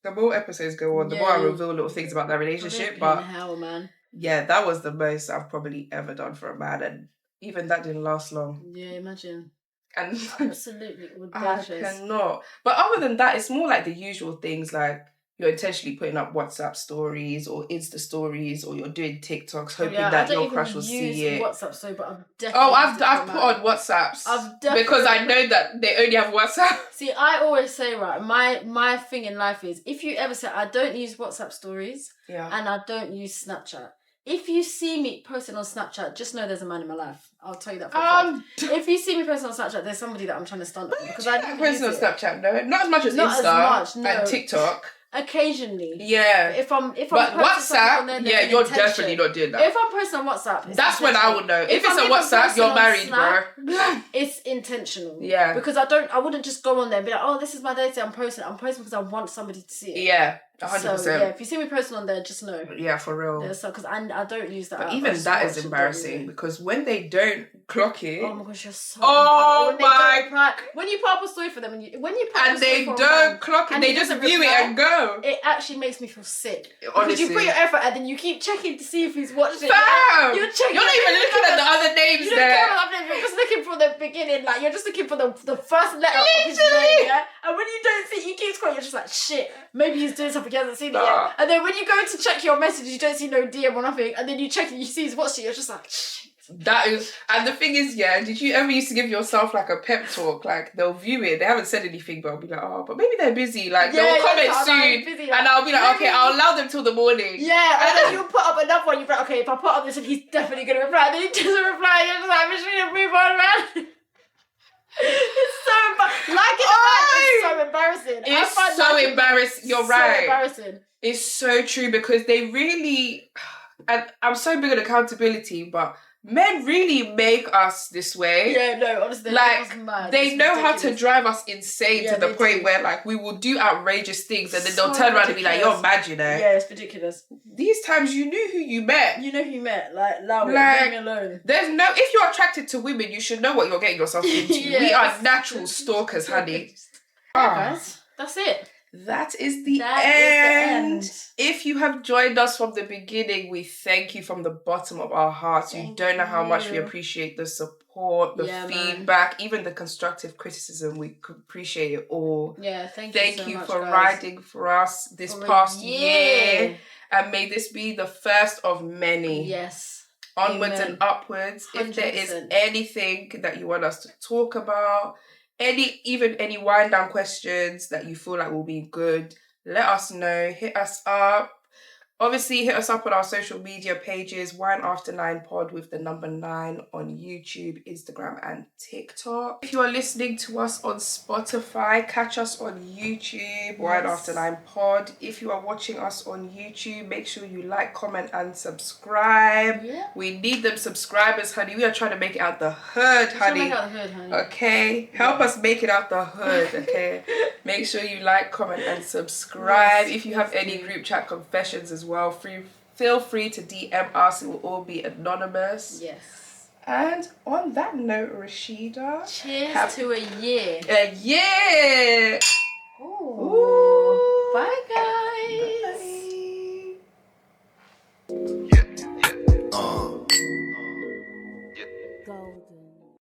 the more episodes go on, the more I reveal little things about that relationship. But hell, man. Yeah, that was the most I've probably ever done for a man, and even that didn't last long. Yeah, imagine. And absolutely audacious. I cannot. But other than that, it's more like the usual things, like you're intentionally putting up WhatsApp stories or Insta stories, or you're doing TikToks hoping that your crush will see it. WhatsApp story, but I'm definitely. I've put on WhatsApps because I know that they only have WhatsApp. See, I always say, right, my thing in life is, if you ever say I don't use WhatsApp stories, and I don't use Snapchat. If you see me posting on Snapchat, just know there's a man in my life. I'll tell you that for a fact. If you see me posting on Snapchat, there's somebody that I'm trying to stunt on. Because I post on Snapchat, no, not as much as Insta and TikTok. Occasionally. Yeah. If I'm but WhatsApp, there, you're definitely not doing that. If I'm posting on WhatsApp, that's when I would know. If it's on WhatsApp, you're married, Snap, bro. It's intentional. Yeah. Because I wouldn't just go on there and be like, oh, this is my data, I'm posting because I want somebody to see it. Yeah. 100%. So, yeah, if you see me posting on there, just know. Yeah, for real. Because I don't use that. But even that is embarrassing because when they don't clock it. Oh my gosh, you're so. Oh my. When you put up a story for them and they don't clock it, they just view it and go. It actually makes me feel sick. Honestly. Because you put your effort and then you keep checking to see if he's watched it. Fam! You're checking. You're not even looking at the other names you there. You're just looking for the beginning. Like, you're just looking for the first letter of his name, yeah? And when you don't see, you keep scrolling, you're just like, shit, maybe he's doing something he hasn't seen it yet. And then when you go to check your messages, you don't see no DM or nothing. And then you check and you see he's watched it, you're just like, shit. That is, and the thing is, yeah, did you ever used to give yourself like a pep talk? Like, they'll view it, they haven't said anything, but I'll be like, oh, but maybe they're busy. Like, they'll comment soon, and I'll be like, okay, I'll allow them till the morning. Yeah, and then you'll put up another one, you'll be like, okay, if I put up this, he's definitely going to reply. And then he doesn't reply, you're just like, I'm just going to move on, man. It's so embarrassing. Liking the man is so embarrassing. It's so embarrassing. You're right. So embarrassing. It's so true because they really, and I'm so big on accountability, but men really make us this way. Yeah, no, honestly, like they know how to drive us insane to the point where like we will do outrageous things and then they'll turn around and be like, "You're mad, you know." Yeah, it's ridiculous. These times you knew who you met. You know who you met. Like, allow it. Leave me alone. There's no. If you're attracted to women, you should know what you're getting yourself into. We are natural stalkers, honey. Guys, that's it. That is the end. If you have joined us from the beginning, we thank you from the bottom of our hearts. You don't know how much we appreciate the support, the feedback, even the constructive criticism. We appreciate it all. Yeah, thank you much, for guys. riding for us this past year. And may this be the first of many. Yes. Onwards and upwards. 100%. If there is anything that you want us to talk about, any wind down questions that you feel like will be good, let us know. Hit us up. Obviously, hit us up on our social media pages, Wine After 9 Pod with the number 9 on YouTube, Instagram, and TikTok. If you are listening to us on Spotify, catch us on YouTube, Wine After 9 Pod. If you are watching us on YouTube, make sure you like, comment, and subscribe. Yeah. We need them subscribers, honey. We are trying to make it out the hood, honey. Okay? Help us make it out the hood, okay? Make sure you like, comment, and subscribe. If you have any group chat confessions as well, feel free to DM us. It will all be anonymous. Yes. And on that note, Rashida, cheers to a year. A year.